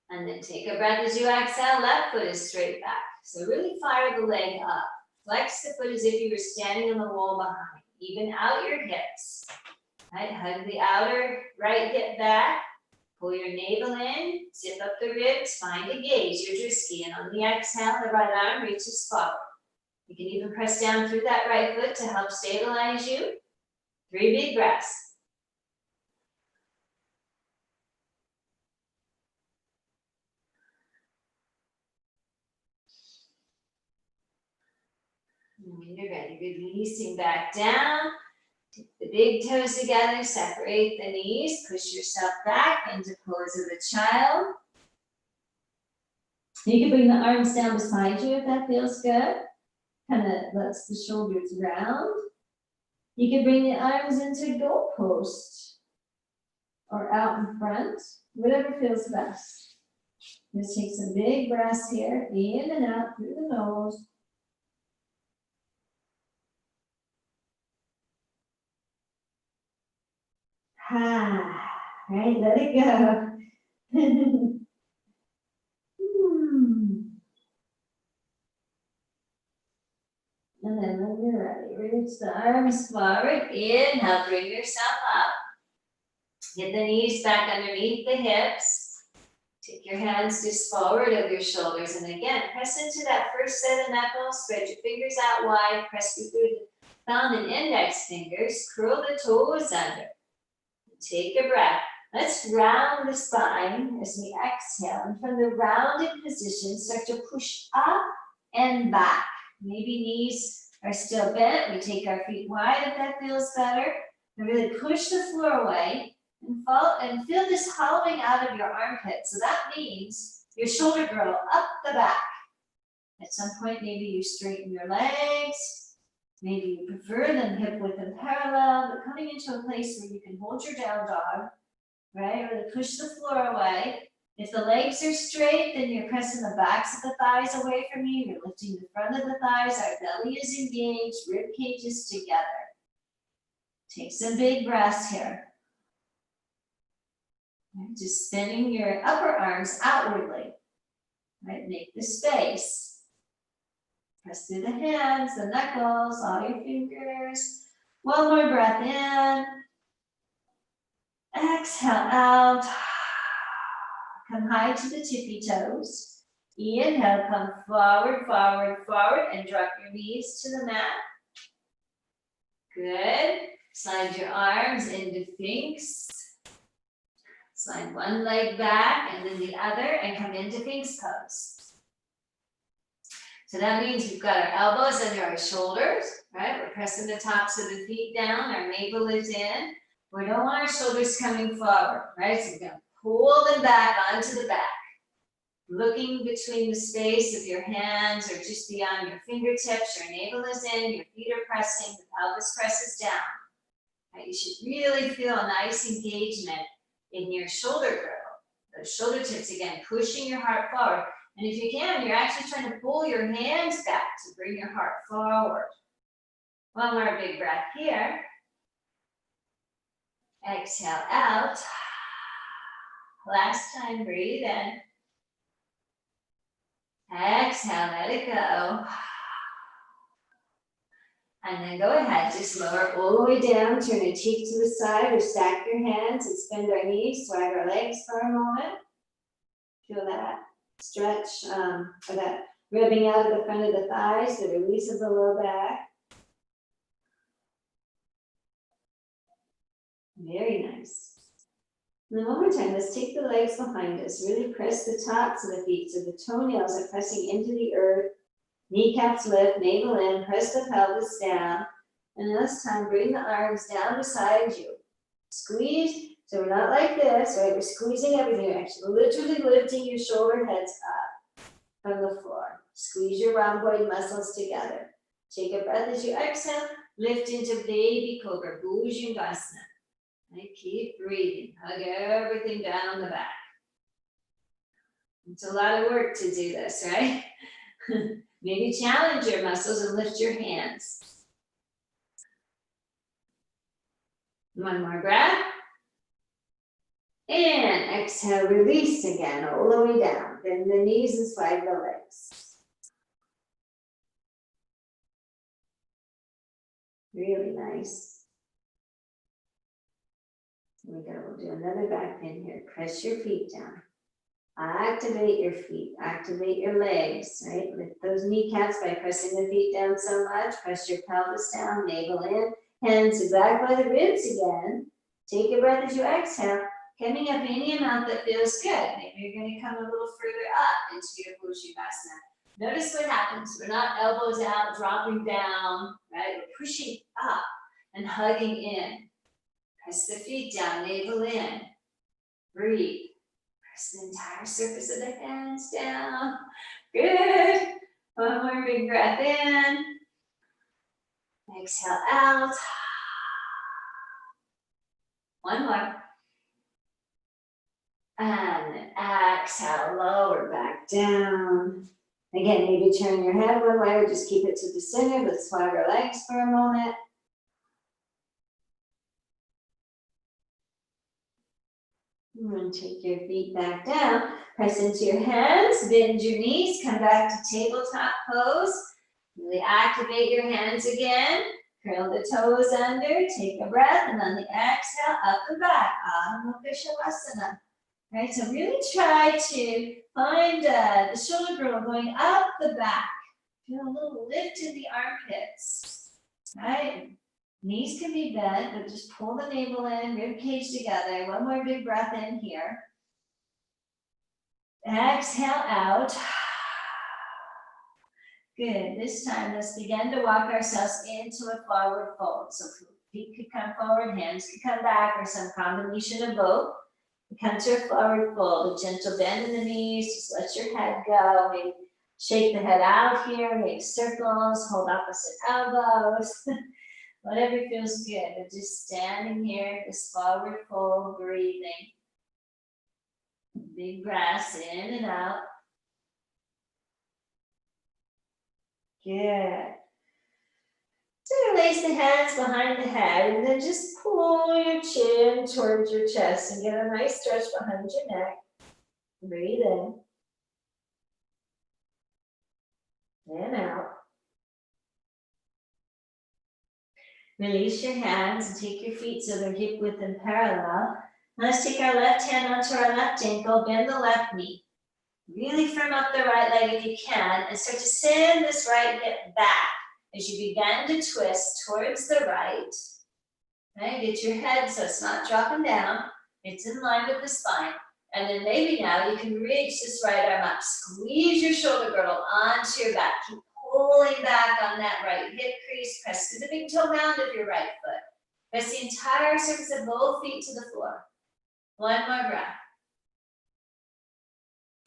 And then take a breath as you exhale, left foot is straight back. So really fire the leg up. Flex the foot as if you were standing on the wall behind. Even out your hips. Right, hug the outer right hip back. Pull your navel in, zip up the ribs, find a gaze, your drisky. And on the exhale, the right arm reaches forward. You can even press down through that right foot to help stabilize you. 3 big breaths. And when you're ready, releasing back down. Take the big toes together, separate the knees, push yourself back into pose of a child. You can bring the arms down beside you if that feels good. Kind of lets the shoulders round. You can bring the arms into goalpost or out in front, whatever feels best. Just take some big breaths here, in and out through the nose. Right, let it go. And then when you're ready, reach the arms forward. Inhale, bring yourself up. Get the knees back underneath the hips. Take your hands just forward of your shoulders. And again, press into that first set of knuckles. Spread your fingers out wide. Press through the thumb and index fingers. Curl the toes under. Take a breath. Let's round the spine as we exhale. And from the rounded position, start to push up and back. Maybe knees are still bent. We take our feet wide if that feels better. And really push the floor away and fall and feel this hollowing out of your armpit. So that means your shoulder girdle up the back. At some point, maybe you straighten your legs. Maybe you prefer them hip width and parallel, but coming into a place where you can hold your down dog, right? Really push the floor away. If the legs are straight, then you're pressing the backs of the thighs away from you. You're lifting the front of the thighs. Our belly is engaged, rib cage is together. Take some big breaths here. Right? Just spinning your upper arms outwardly. Right? Make the space. Press through the hands, the knuckles, all your fingers. One more breath in. Exhale out. Come high to the tippy toes. Inhale, come forward, forward, forward, and drop your knees to the mat. Good. Slide your arms into Sphinx. Slide one leg back and then the other and come into Sphinx pose. So that means we've got our elbows under our shoulders, right? We're pressing the tops of the feet down, our navel is in. We don't want our shoulders coming forward, right? So we're gonna pull them back onto the back. Looking between the space of your hands or just beyond your fingertips, your navel is in, your feet are pressing, the pelvis presses down. Right? You should really feel a nice engagement in your shoulder girdle. Those shoulder tips, again, pushing your heart forward. And if you can, you're actually trying to pull your hands back to bring your heart forward. One more big breath here. Exhale out. Last time, breathe in. Exhale, let it go. And then go ahead, just lower all the way down, turn a cheek to the side or stack your hands and bend our knees, swag our legs for a moment. Feel that stretch, or that rubbing out of the front of the thighs, the release of the low back. Very nice. And then one more time, let's take the legs behind us. Really press the tops of the feet so the toenails are pressing into the earth. Kneecaps lift, navel in, press the pelvis down. And this time, bring the arms down beside you. Squeeze, so we're not like this, right? We're squeezing everything. You're actually literally lifting your shoulder heads up from the floor. Squeeze your rhomboid muscles together. Take a breath as you exhale. Lift into baby cobra, Bhujangasana. Right? Keep breathing. Hug everything down the back. It's a lot of work to do this, right? Maybe challenge your muscles and lift your hands. One more breath. And exhale, release again, all the way down. Bend the knees and swag the legs. Really nice. Here we go, we'll do another back bend here. Press your feet down. Activate your feet, activate your legs, right? Lift those kneecaps by pressing the feet down so much. Press your pelvis down, navel in, hands back by the ribs again. Take a breath as you exhale, coming up any amount that feels good. Maybe you're going to come a little further up into your Bhujangasana. Notice what happens. We're not elbows out, dropping down, right? We're pushing up and hugging in. Press the feet down, navel in. Breathe. Press the entire surface of the hands down. Good. One more big breath in. Exhale out. One more. And exhale, lower back down. Again, maybe turn your head one way or just keep it to the center. Let's swag our legs for a moment. And take your feet back down. Press into your hands, bend your knees, come back to tabletop pose. Really activate your hands again. Curl the toes under, take a breath, and on the exhale, up and back. Adho Mukha Shavasana. Right, so really try to find the shoulder girdle going up the back. Feel a little lift in the armpits. Right? Knees can be bent, but just pull the navel in, rib cage together. One more big breath in here. Exhale out. Good. This time, let's begin to walk ourselves into a forward fold. So feet could come forward, hands could come back, or some combination of both. Come to a forward fold, a gentle bend in the knees. Just let your head go. Maybe shake the head out here, make circles, hold opposite elbows. Whatever feels good. But just standing here, this forward fold, breathing. Big breaths in and out. Good. So release the hands behind the head and then just pull your chin towards your chest and get a nice stretch behind your neck. Breathe in. And out. Release your hands and take your feet so they're hip width and parallel. Now let's take our left hand onto our left ankle, bend the left knee. Really firm up the right leg if you can and start to send this right hip back as you begin to twist towards the right. Right? Get your head so it's not dropping down. It's in line with the spine. And then maybe now you can reach this right arm up. Squeeze your shoulder girdle onto your back. Keep pulling back on that right hip crease. Press to the big toe mound of your right foot. Press the entire surface of both feet to the floor. One more breath.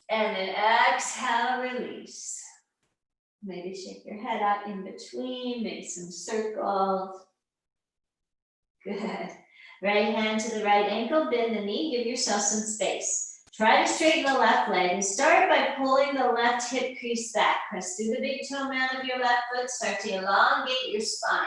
And then exhale, release. Maybe shake your head out in between, make some circles. Good. Right hand to the right ankle, bend the knee, give yourself some space. Try to straighten the left leg and start by pulling the left hip crease back. Press through the big toe mound of your left foot, start to elongate your spine,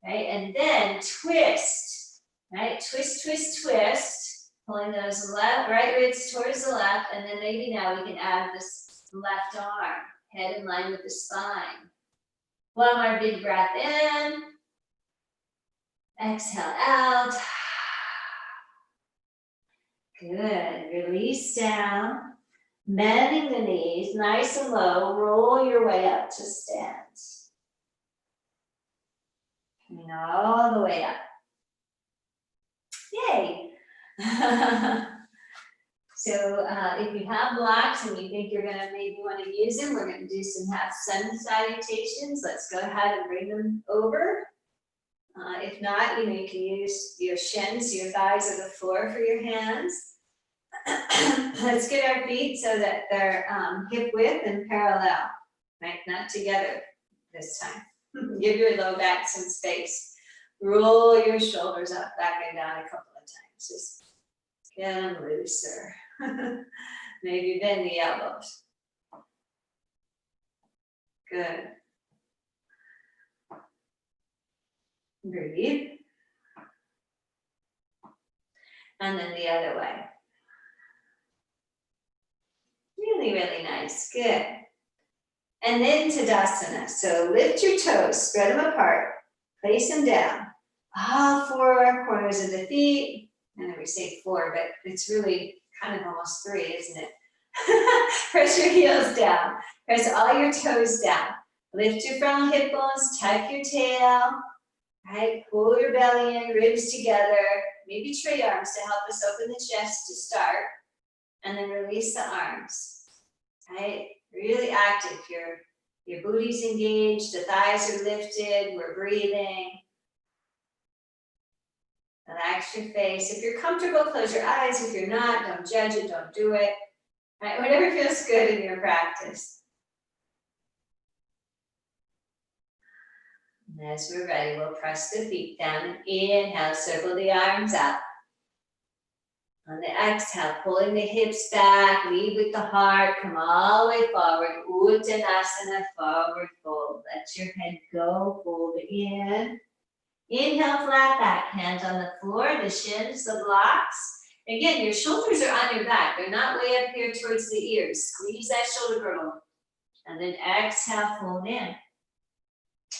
right? And then twist, right? Twist, twist, twist, pulling those right ribs towards the left, and then maybe now we can add this left arm, head in line with the spine. One more big breath in. Exhale out. Good. Release down. Bending the knees, nice and low. Roll your way up to stand. Coming all the way up. Yay. So if you have blocks and you think you're gonna maybe want to use them, we're gonna do some half sun salutations. Let's go ahead and bring them over. If not, you can use your shins, your thighs, or the floor for your hands. Let's get our feet so that they're hip width and parallel, right? Not together this time. Give your low back some space. Roll your shoulders up, back and down a couple of times. Just get them looser. Maybe bend the elbows. Good. Breathe. And then the other way. Really, really nice. Good. And then Tadasana. So lift your toes, spread them apart, place them down. All four corners of the feet. I know we say four, but it's really kind of almost three, isn't it? Press your heels down. Press all your toes down. Lift your front hip bones, tuck your tail. Right, pull your belly in, ribs together. Maybe tray arms to help us open the chest to start. And then release the arms. Right, really active. Your booty's engaged, the thighs are lifted, we're breathing. Relax your face. If you're comfortable, close your eyes. If you're not, don't judge it, don't do it. Right, whatever feels good in your practice. And as we're ready, we'll press the feet down and inhale, circle the arms up. On the exhale, pulling the hips back, lead with the heart, come all the way forward. Uttanasana, forward fold. Let your head go, fold it in. Inhale, flat back, hands on the floor, the shins, the blocks. Again, your shoulders are on your back. They're not way up here towards the ears. Squeeze that shoulder girdle. And then exhale, fold in.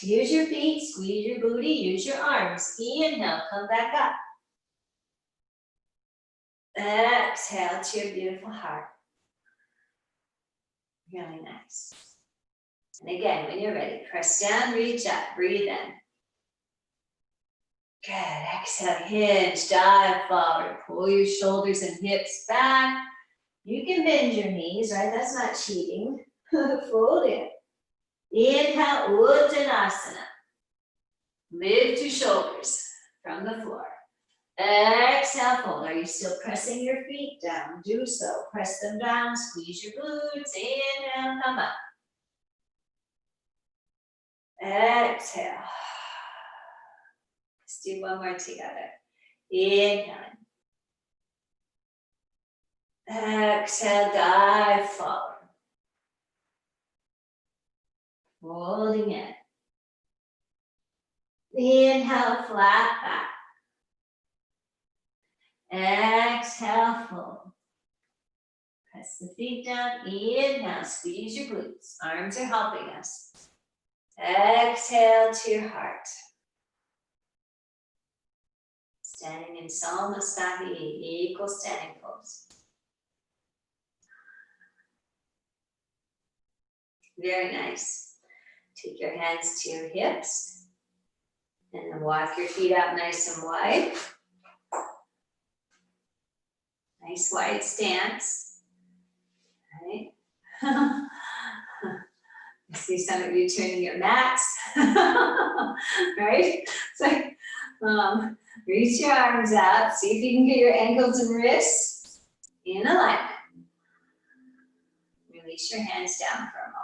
Use your feet, squeeze your booty, use your arms. Inhale, come back up. Exhale to your beautiful heart. Really nice. And again, when you're ready, press down, reach up, breathe in. Good, exhale, hinge, dive forward, pull your shoulders and hips back. You can bend your knees, right? That's not cheating. Fold in. Inhale, Uttanasana. Lift your shoulders from the floor. Exhale, fold. Are you still pressing your feet down? Do so. Press them down, squeeze your glutes. Inhale, come up. Exhale. Let's do one more together. Inhale. Exhale, dive forward. Folding in. Inhale, flat back. Exhale, fold. Press the feet down. Inhale, squeeze your glutes. Arms are helping us. Exhale to your heart. Standing in Salmastahi, equal standing pose. Very nice. Take your hands to your hips. And then walk your feet out nice and wide. Nice wide stance. Right? I see some of you turning your mats. Right? It's like, reach your arms out. See if you can get your ankles and wrists in alignment. Release your hands down for a moment.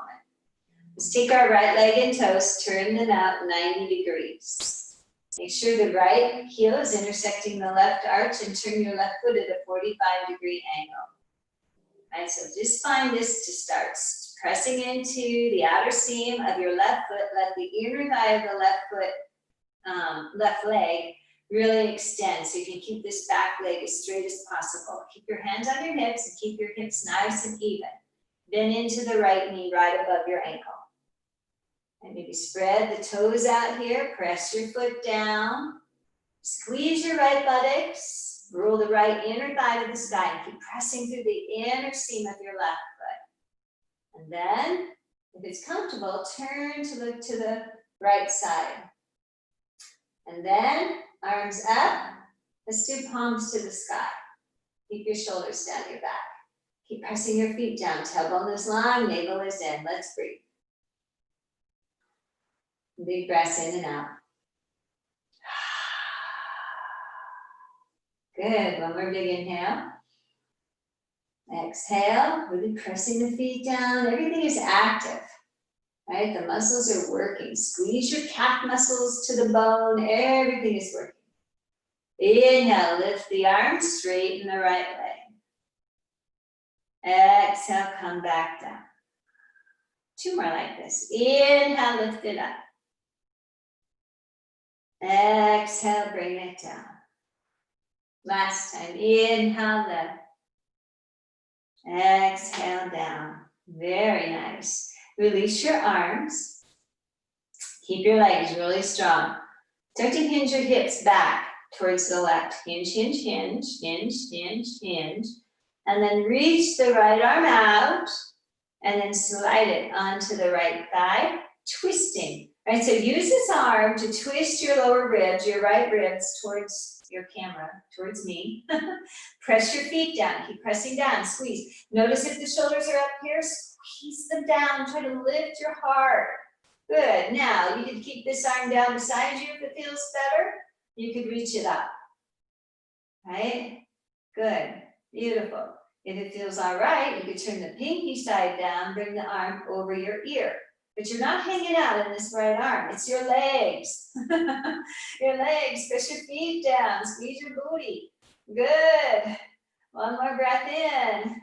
Let's take our right leg and toes, turn them out 90 degrees. Make sure the right heel is intersecting the left arch and turn your left foot at a 45-degree angle. All right, so just find this to start. Pressing into the outer seam of your left foot, let the inner thigh of the left foot, left leg really extend so you can keep this back leg as straight as possible. Keep your hands on your hips and keep your hips nice and even. Then into the right knee right above your ankle. And maybe spread the toes out here, press your foot down, squeeze your right buttocks, roll the right inner thigh to the sky, and keep pressing through the inner seam of your left foot. And then, if it's comfortable, turn to look to the right side. And then, arms up, let's do palms to the sky. Keep your shoulders down your back. Keep pressing your feet down, tailbone is long, navel is in. Let's breathe. Big breaths in and out. Good, one more big inhale. Exhale, really pressing the feet down. Everything is active, right? The muscles are working. Squeeze your calf muscles to the bone. Everything is working. Inhale, lift the arms, straighten the right leg. Exhale, come back down. Two more like this. Inhale, lift it up. Exhale, bring it down. Last time, inhale, lift. Exhale, down. Very nice. Release your arms. Keep your legs really strong. Start to hinge your hips back towards the left. Hinge, hinge, hinge, hinge, hinge, hinge. And then reach the right arm out and then slide it onto the right thigh, twisting. Right, so use this arm to twist your lower ribs, your right ribs towards your camera, towards me. Press your feet down, keep pressing down, squeeze. Notice if the shoulders are up here, squeeze them down, try to lift your heart. Good, now you can keep this arm down beside you if it feels better. You could reach it up, right? Good, beautiful. If it feels all right, you could turn the pinky side down, bring the arm over your ear. But you're not hanging out in this right arm, it's your legs. Your legs, press your feet down, squeeze your booty. Good. One more breath in.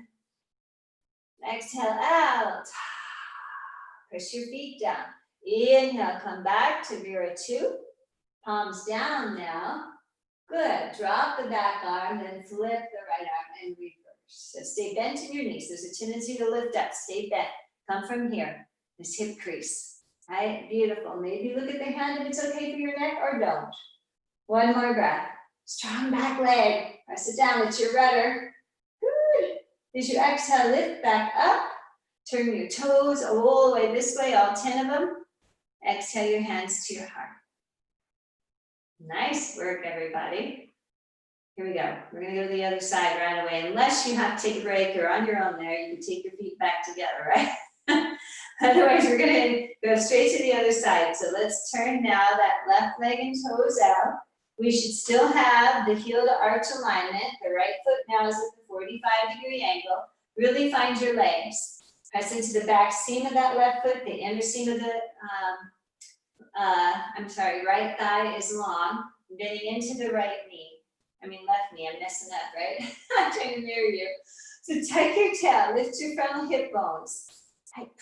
Exhale out. Press your feet down. Inhale, come back to Vera 2. Palms down now. Good. Drop the back arm, then flip the right arm and reverse. So stay bent in your knees. There's a tendency to lift up. Stay bent. Come from here. This hip crease. Right? Beautiful. Maybe look at the hand if it's okay for your neck or don't. One more breath. Strong back leg. Press it down. It's your rudder. Good. As you exhale, lift back up. Turn your toes all the way this way, all 10 of them. Exhale your hands to your heart. Nice work, everybody. Here we go. We're going to go to the other side right away. Unless you have to take a break or on your own there, you can take your feet back together, right? Otherwise, we're going to go straight to the other side. So let's turn now that left leg and toes out. We should still have the heel to arch alignment. The right foot now is at the 45-degree angle. Really find your legs. Press into the back seam of that left foot. The inner seam of the, right thigh is long. Bending into the right knee. Left knee. I'm messing up, right? I'm trying to mirror you. So tuck your tail. Lift your frontal hip bones.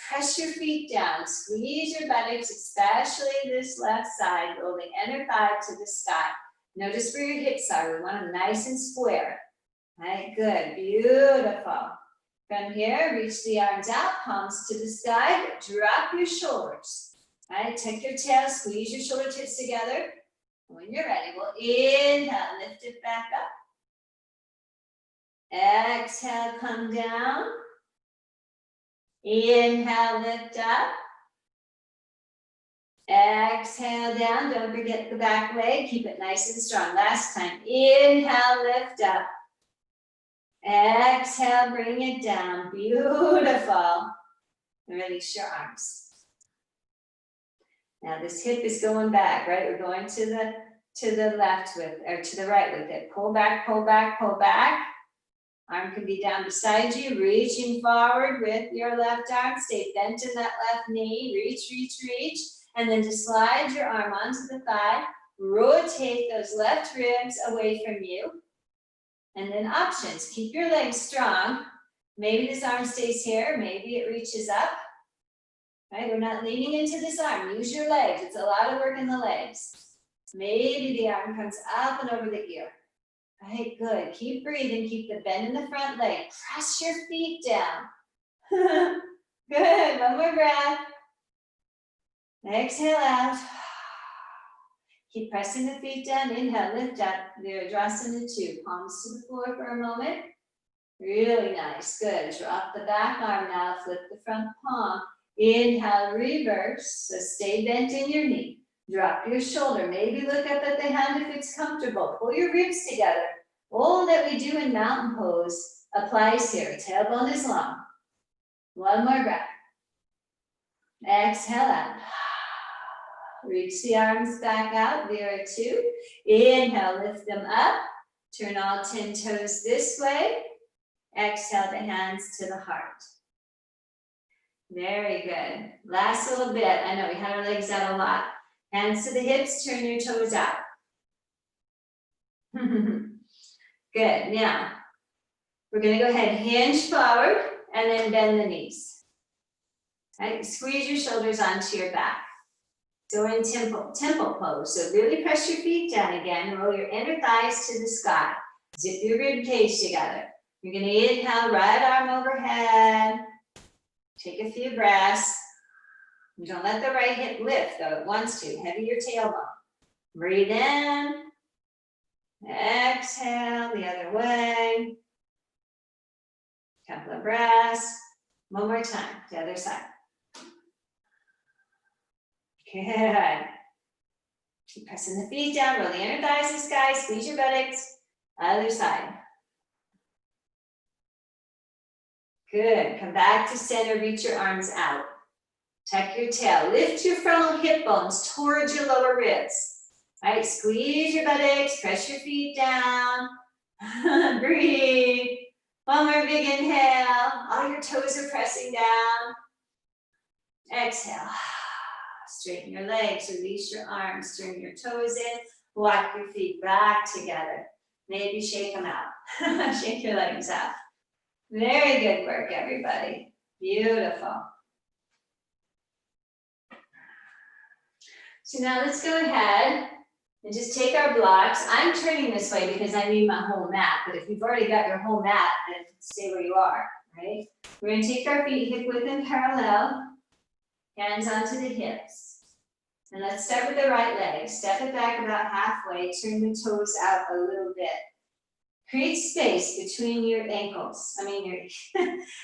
Press your feet down, squeeze your buttocks, especially this left side, roll the inner thigh to the sky. Notice where your hips are, we want them nice and square. All right, good, beautiful. From here, reach the arms out, palms to the sky, drop your shoulders. All right, tuck your tail, squeeze your shoulder tips together. When you're ready, we'll inhale, lift it back up. Exhale, come down. Inhale, lift up. Exhale down. Don't forget the back leg. Keep it nice and strong. Last time. Inhale, lift up. Exhale, bring it down. Beautiful. And release your arms. Now this hip is going back, right? We're going to the left with, or to the right with it. Pull back, pull back, pull back. Arm can be down beside you, reaching forward with your left arm. Stay bent in that left knee. Reach, reach, reach. And then just slide your arm onto the thigh. rotate those left ribs away from you. And then options, keep your legs strong. Maybe this arm stays here, maybe it reaches up. Right, we're not leaning into this arm, use your legs, it's a lot of work in the legs. Maybe the arm comes up and over the ear. All right, good, keep breathing, keep the bend in the front leg, press your feet down. Good, one more breath. Exhale out. Keep pressing the feet down, inhale, lift up, Virabhadrasana 2, palms to the floor for a moment. Really nice, good, drop the back arm now, flip the front palm. Inhale, reverse, so stay bent in your knee. Drop your shoulder, maybe look up at the hand if it's comfortable. Pull your ribs together. All that we do in mountain pose applies here. Tailbone is long. One more breath. Exhale out. Reach the arms back out, Vira 2. Inhale, lift them up. Turn all 10 toes this way. Exhale the hands to the heart. Very good. Last little bit. I know we had our legs out a lot. Hands to the hips, turn your toes out. Good. Now, we're going to go ahead, hinge forward, and then bend the knees. Right? Squeeze your shoulders onto your back. So we're in temple pose. So really press your feet down again. Roll your inner thighs to the sky. Zip your rib cage together. You're going to inhale, right arm overhead. Take a few breaths. Don't let the right hip lift, though it wants to. Heavy your tailbone. Breathe in. Exhale the other way. Couple of breaths. One more time, the other side. Good. Keep pressing the feet down, roll the inner thighs to the sky, squeeze your buttocks. Other side. Good. Come back to center, reach your arms out. Tuck your tail. Lift your frontal hip bones towards your lower ribs. All right, squeeze your buttocks, press your feet down. Breathe. One more big inhale. All your toes are pressing down. Exhale. Straighten your legs, release your arms, turn your toes in, walk your feet back together. Maybe shake them out. Shake your legs out. Very good work, everybody. Beautiful. So now let's go ahead and just take our blocks. I'm turning this way because I need my whole mat, but if you've already got your whole mat, then stay where you are, right? We're going to take our feet hip width and parallel, hands onto the hips. And let's start with the right leg. Step it back about halfway, turn the toes out a little bit. Create space between your ankles,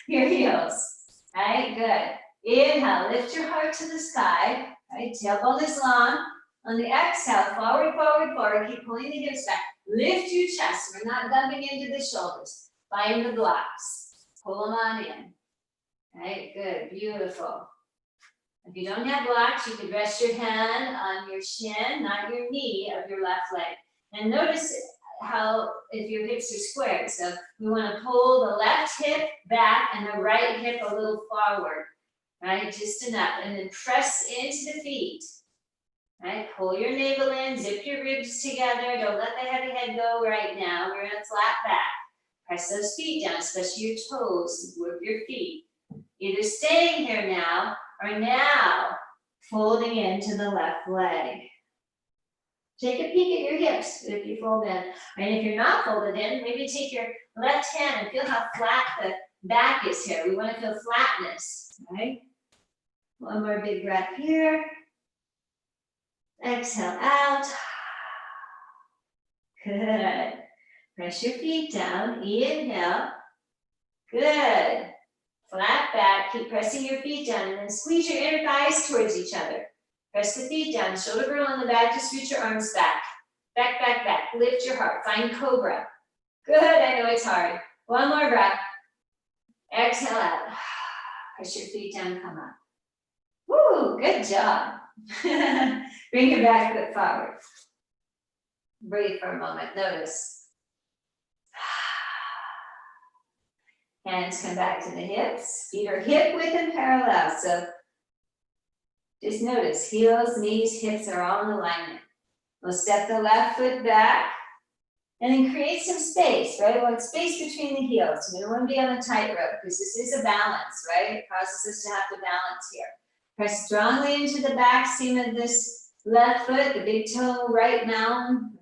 your heels. All right, good. Inhale, lift your heart to the sky. All right, tailbone is long. On the exhale, forward, forward, forward. Keep pulling the hips back. Lift your chest. We're not dumping into the shoulders. Find the blocks. Pull them on in. All right, good, beautiful. If you don't have blocks, you could rest your hand on your shin, not your knee of your left leg. And notice how if your hips are squared. So we want to pull the left hip back and the right hip a little forward, right? Just enough. And then press into the feet, right? Pull your navel in, zip your ribs together. Don't let the heavy head go right now. We're in a flat back. Press those feet down, especially your toes. Work your feet. Either staying here now or now folding into the left leg. Take a peek at your hips if you fold in. And if you're not folded in, maybe take your left hand and feel how flat the back is here. We want to feel flatness, right? One more big breath here. Exhale out. Good. Press your feet down. Inhale. Good. Flat back. Keep pressing your feet down and then squeeze your inner thighs towards each other. Press the feet down, shoulder girdle on the back, just reach your arms back. Back, back, back. Lift your heart. Find cobra. Good, I know it's hard. One more breath. Exhale out. Press your feet down, come up. Woo, good job. Bring your back foot forward. Breathe for a moment, notice. Hands come back to the hips. Feet are hip width and parallel, so just notice, heels, knees, hips are all in alignment. We'll step the left foot back and then create some space, right? We want space between the heels. We don't want to be on a tightrope because this is a balance, right? It causes us to have to balance here. Press strongly into the back seam of this left foot, the big toe, right mountain,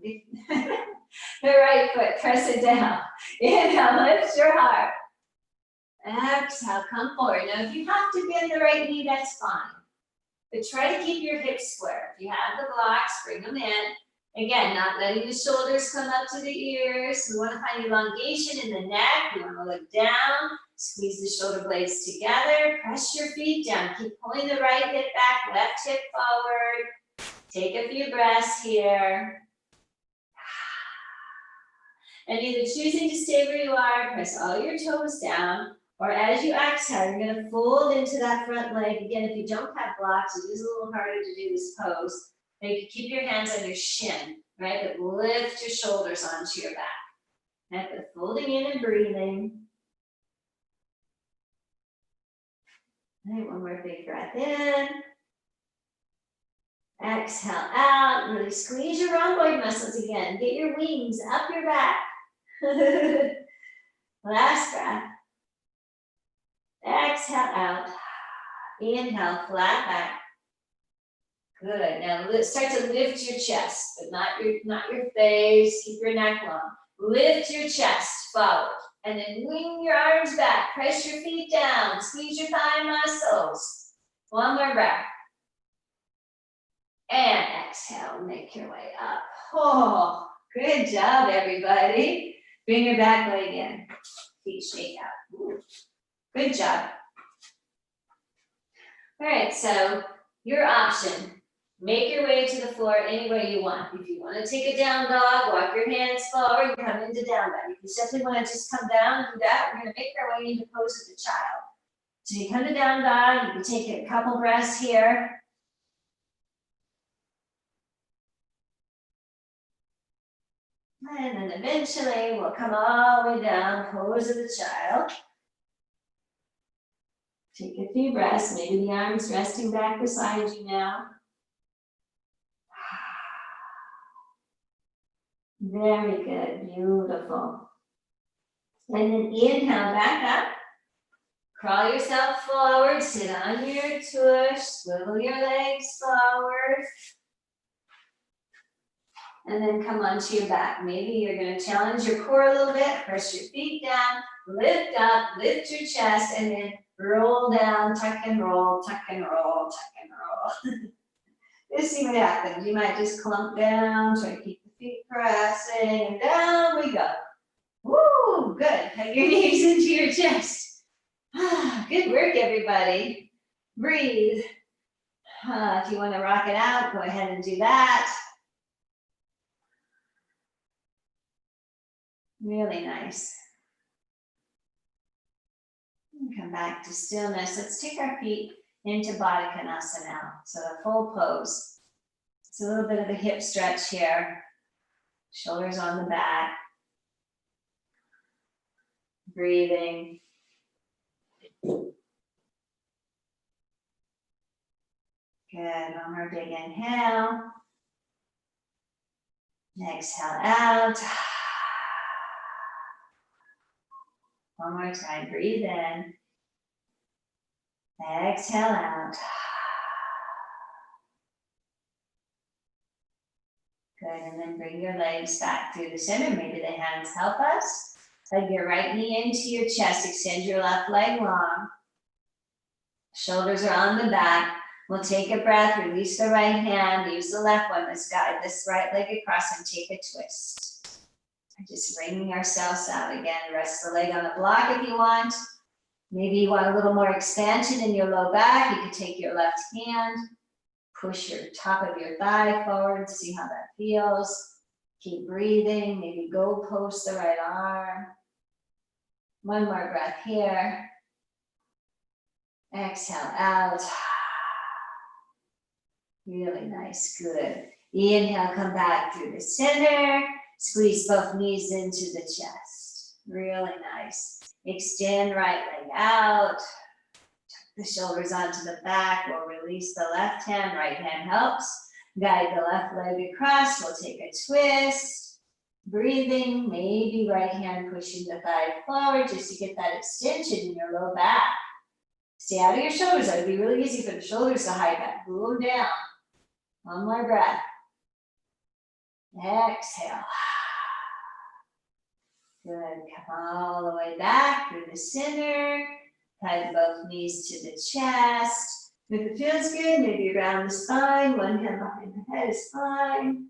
the right foot, press it down. Inhale, lift your heart. Exhale, come forward. Now, if you have to bend the right knee, that's fine. But try to keep your hips square. If you have the blocks, bring them in. Again, not letting the shoulders come up to the ears. We want to find elongation in the neck. We want to look down. Squeeze the shoulder blades together. Press your feet down. Keep pulling the right hip back, left hip forward. Take a few breaths here. And either choosing to stay where you are, press all your toes down, or as you exhale, you're going to fold into that front leg. Again, if you don't have blocks, it is a little harder to do this pose. But you can keep your hands on your shin, right? But lift your shoulders onto your back. Right? But folding in and breathing. All right, one more big breath in. Exhale out. Really squeeze your rhomboid muscles again. Get your wings up your back. Last breath. Exhale out. Inhale, flat back. Good. Now start to lift your chest, but not your face. Keep your neck long. Lift your chest forward, and then wing your arms back. Press your feet down. Squeeze your thigh muscles. One more breath. And exhale. Make your way up. Oh, good job, everybody. Bring your back leg in. Feet shake out. Ooh. Good job. All right, so your option. Make your way to the floor any way you want. If you want to take a down dog, walk your hands forward, come into down dog. If you simply want to just come down and do that, we're going to make our way into pose of the child. So you come to down dog, you can take a couple breaths here. And then eventually we'll come all the way down, pose of the child. Take a few breaths, maybe the arms resting back beside you now. Very good, beautiful. And then inhale back up. Crawl yourself forward, sit on your tush, swivel your legs forward. And then come onto your back. Maybe you're going to challenge your core a little bit, press your feet down, lift up, lift your chest, and then roll down, tuck and roll, tuck and roll, tuck and roll. Let's see what happens. You might just clump down, try to keep the feet pressing, and down we go. Woo, good. Hug your knees into your chest. Good work, everybody. Breathe. If you want to rock it out, go ahead and do that. Really nice. Come back to stillness. Let's take our feet into Baddha Konasana now. So a full pose. It's a little bit of a hip stretch here. Shoulders on the back. Breathing. Good. One more big inhale. Exhale out. One more time. Breathe in. Exhale out. Good, and then bring your legs back through the center. Maybe the hands help us. Hug your right knee into your chest. Extend your left leg long. Shoulders are on the back. We'll take a breath. Release the right hand. Use the left one. Let's guide this right leg across and take a twist. Just wringing ourselves out again. Rest the leg on the block if you want. Maybe you want a little more expansion in your low back. You can take your left hand, push your top of your thigh forward, see how that feels. Keep breathing. Maybe go post the right arm. One more breath here. Exhale out. Really nice. Good. Inhale, come back through the center. Squeeze both knees into the chest. Really nice. Extend right leg out. Tuck the shoulders onto the back. We'll release the left hand. Right hand helps. Guide the left leg across, we'll take a twist. Breathing, maybe right hand pushing the thigh forward just to get that extension in your low back. Stay out of your shoulders. It'd be really easy for the shoulders to hide that. Glue them down. One more breath. Exhale. Good. Come all the way back through the center. Hug both knees to the chest. If it feels good, maybe around the spine. One hand behind the head is fine.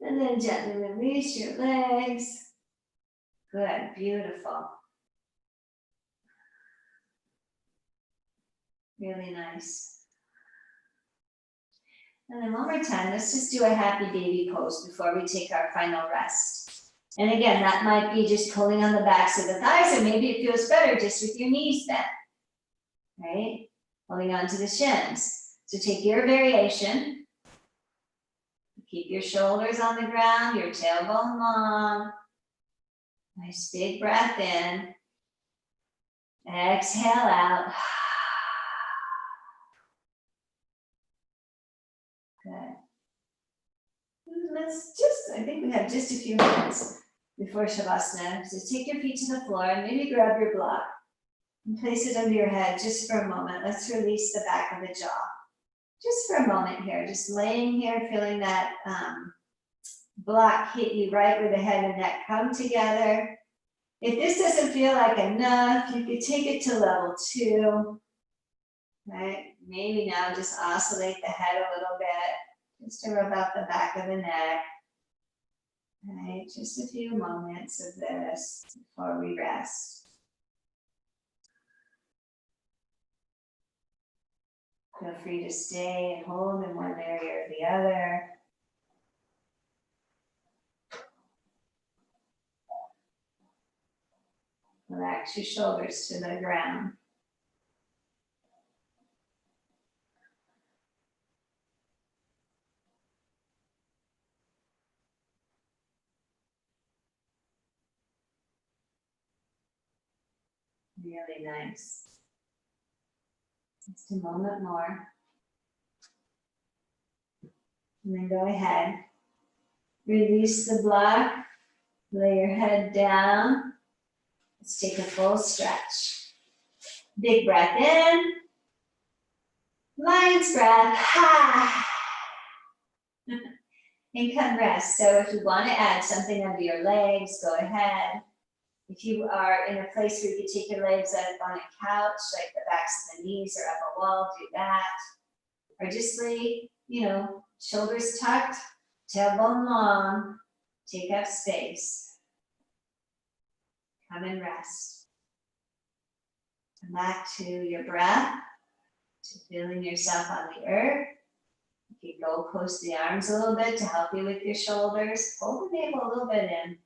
And then gently release your legs. Good. Beautiful. Really nice. And then one more time, let's just do a happy baby pose before we take our final rest. And again, that might be just pulling on the backs of the thighs, or maybe it feels better just with your knees bent, right? Holding on to the shins. So take your variation. Keep your shoulders on the ground, your tailbone long. Nice big breath in. Exhale out. Good. Let's just, I think we have just a few minutes before Shavasana. So take your feet to the floor and maybe grab your block and place it under your head just for a moment. Let's release the back of the jaw. Just for a moment here, just laying here, feeling that block hit you right where the head and neck come together. If this doesn't feel like enough, you could take it to level 2. Right? Maybe now just oscillate the head a little bit, just to rub out the back of the neck. Right? Just a few moments of this before we rest. Feel free to stay and hold in one area or the other. Relax your shoulders to the ground. Really nice. Just a moment more. And then go ahead. Release the block. Lay your head down. Let's take a full stretch. Big breath in. Lion's breath. Ha! And come rest. So if you want to add something under your legs, go ahead. If you are in a place where you can take your legs up on a couch, like the backs of the knees or up a wall, do that. Or just lay, shoulders tucked, tailbone long, take up space. Come and rest. Come back to your breath, to feeling yourself on the earth. You can go post the arms a little bit to help you with your shoulders. Pull the navel a little bit in.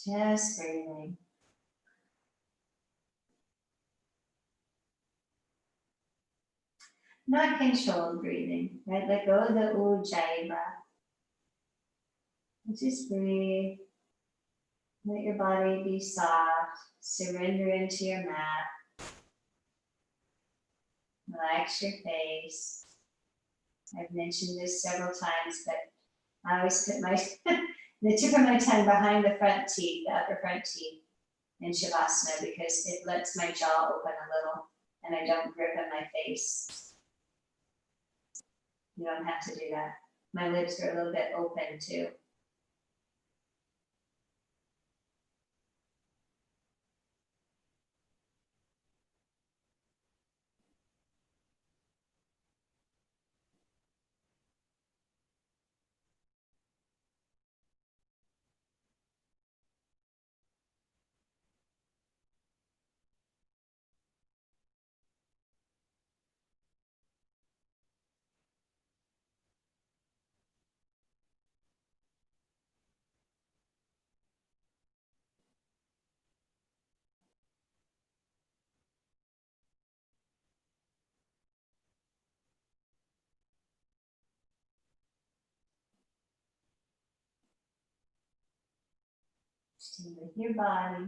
Just breathing. Not controlled breathing, right? Let go of the ujjayi breath. Just breathe. Let your body be soft. Surrender into your mat. Relax your face. I've mentioned this several times, but I always put the tip of my tongue behind the front teeth, the upper front teeth in Shavasana, because it lets my jaw open a little and I don't grip in my face. You don't have to do that. My lips are a little bit open too. Stay with your body.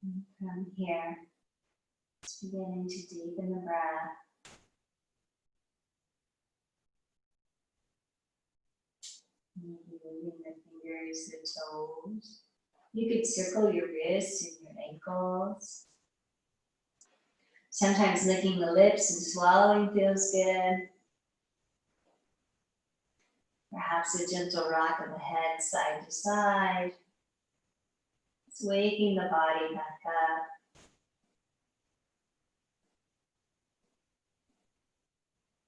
And from here, just beginning to deepen the breath. Maybe moving the fingers, the toes. You could circle your wrists and your ankles. Sometimes licking the lips and swallowing feels good. Perhaps a gentle rock of the head side to side. It's waking the body back up.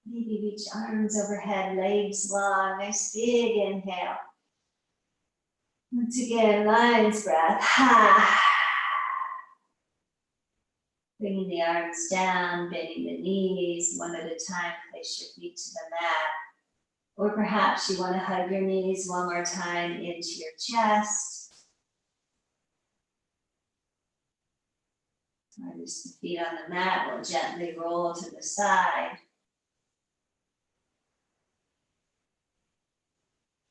Maybe reach arms overhead, legs long, nice big inhale. Once again, lion's breath. Bringing the arms down, bending the knees, one at a time, place your feet to the mat. Or perhaps you want to hug your knees one more time into your chest. Or just the feet on the mat will gently roll to the side.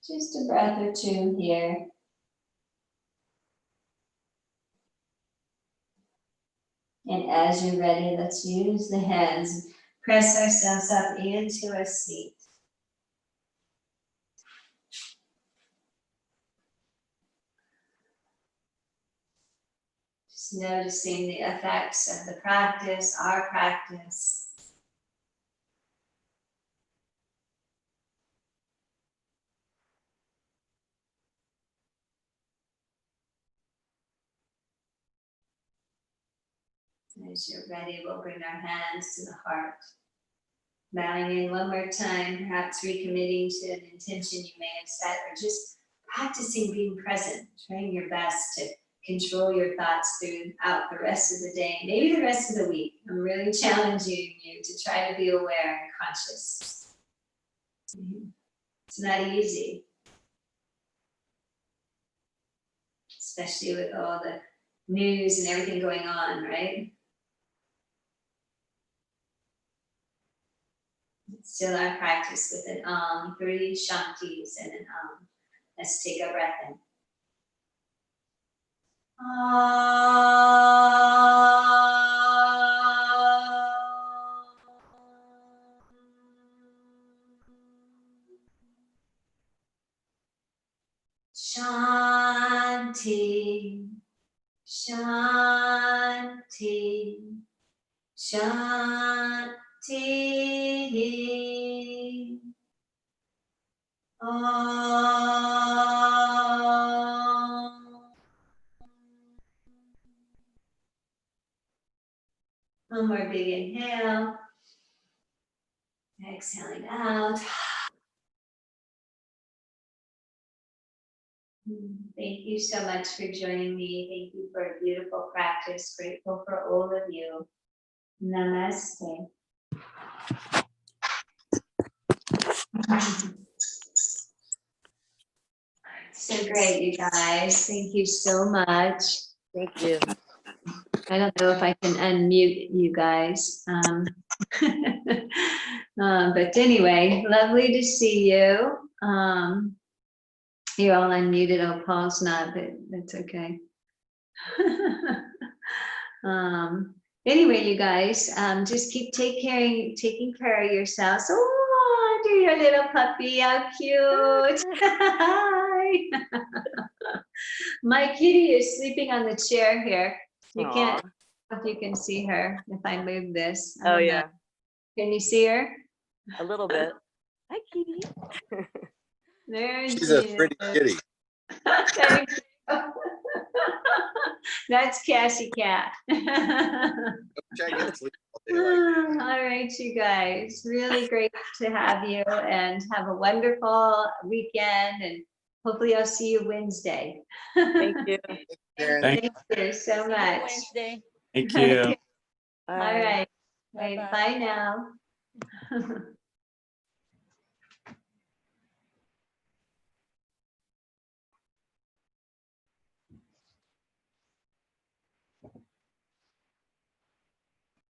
Just a breath or two here. And as you're ready, let's use the hands. Press ourselves up into a seat. Just noticing the effects of the practice, our practice. As you're ready, we'll bring our hands to the heart. Bowing in one more time, perhaps recommitting to an intention you may have set, or just practicing being present, trying your best to control your thoughts throughout the rest of the day, maybe the rest of the week. I'm really challenging you to try to be aware and conscious. It's not easy, especially with all the news and everything going on, right? Still our practice with an 3 shantis and an Let's take a breath in. Shanti, shanti, shanti. One more big inhale. Exhaling out. Thank you so much for joining me. Thank you for a beautiful practice. Grateful for all of you. Namaste. So great, you guys. Thank you so much. Thank you. I don't know if I can unmute you guys. But anyway, lovely to see you. You're all unmuted. Oh, Paul's not, but that's okay. Anyway, you guys, just keep taking care of yourselves. Oh, Audrey, your little puppy, how cute. Hi. My kitty is sleeping on the chair here. You can't, if you can see her, if I move this. Oh, yeah. Can you see her? A little bit. Hi, kitty. There She's a pretty kitty. Thank you. That's Cassie Cat. I get to sleep all day like All right, you guys. Really great to have you, and have a wonderful weekend, and hopefully I'll see you Wednesday. Thank you. Karen. Thank you so much. Wednesday. Thank you. All right. Bye. Bye now.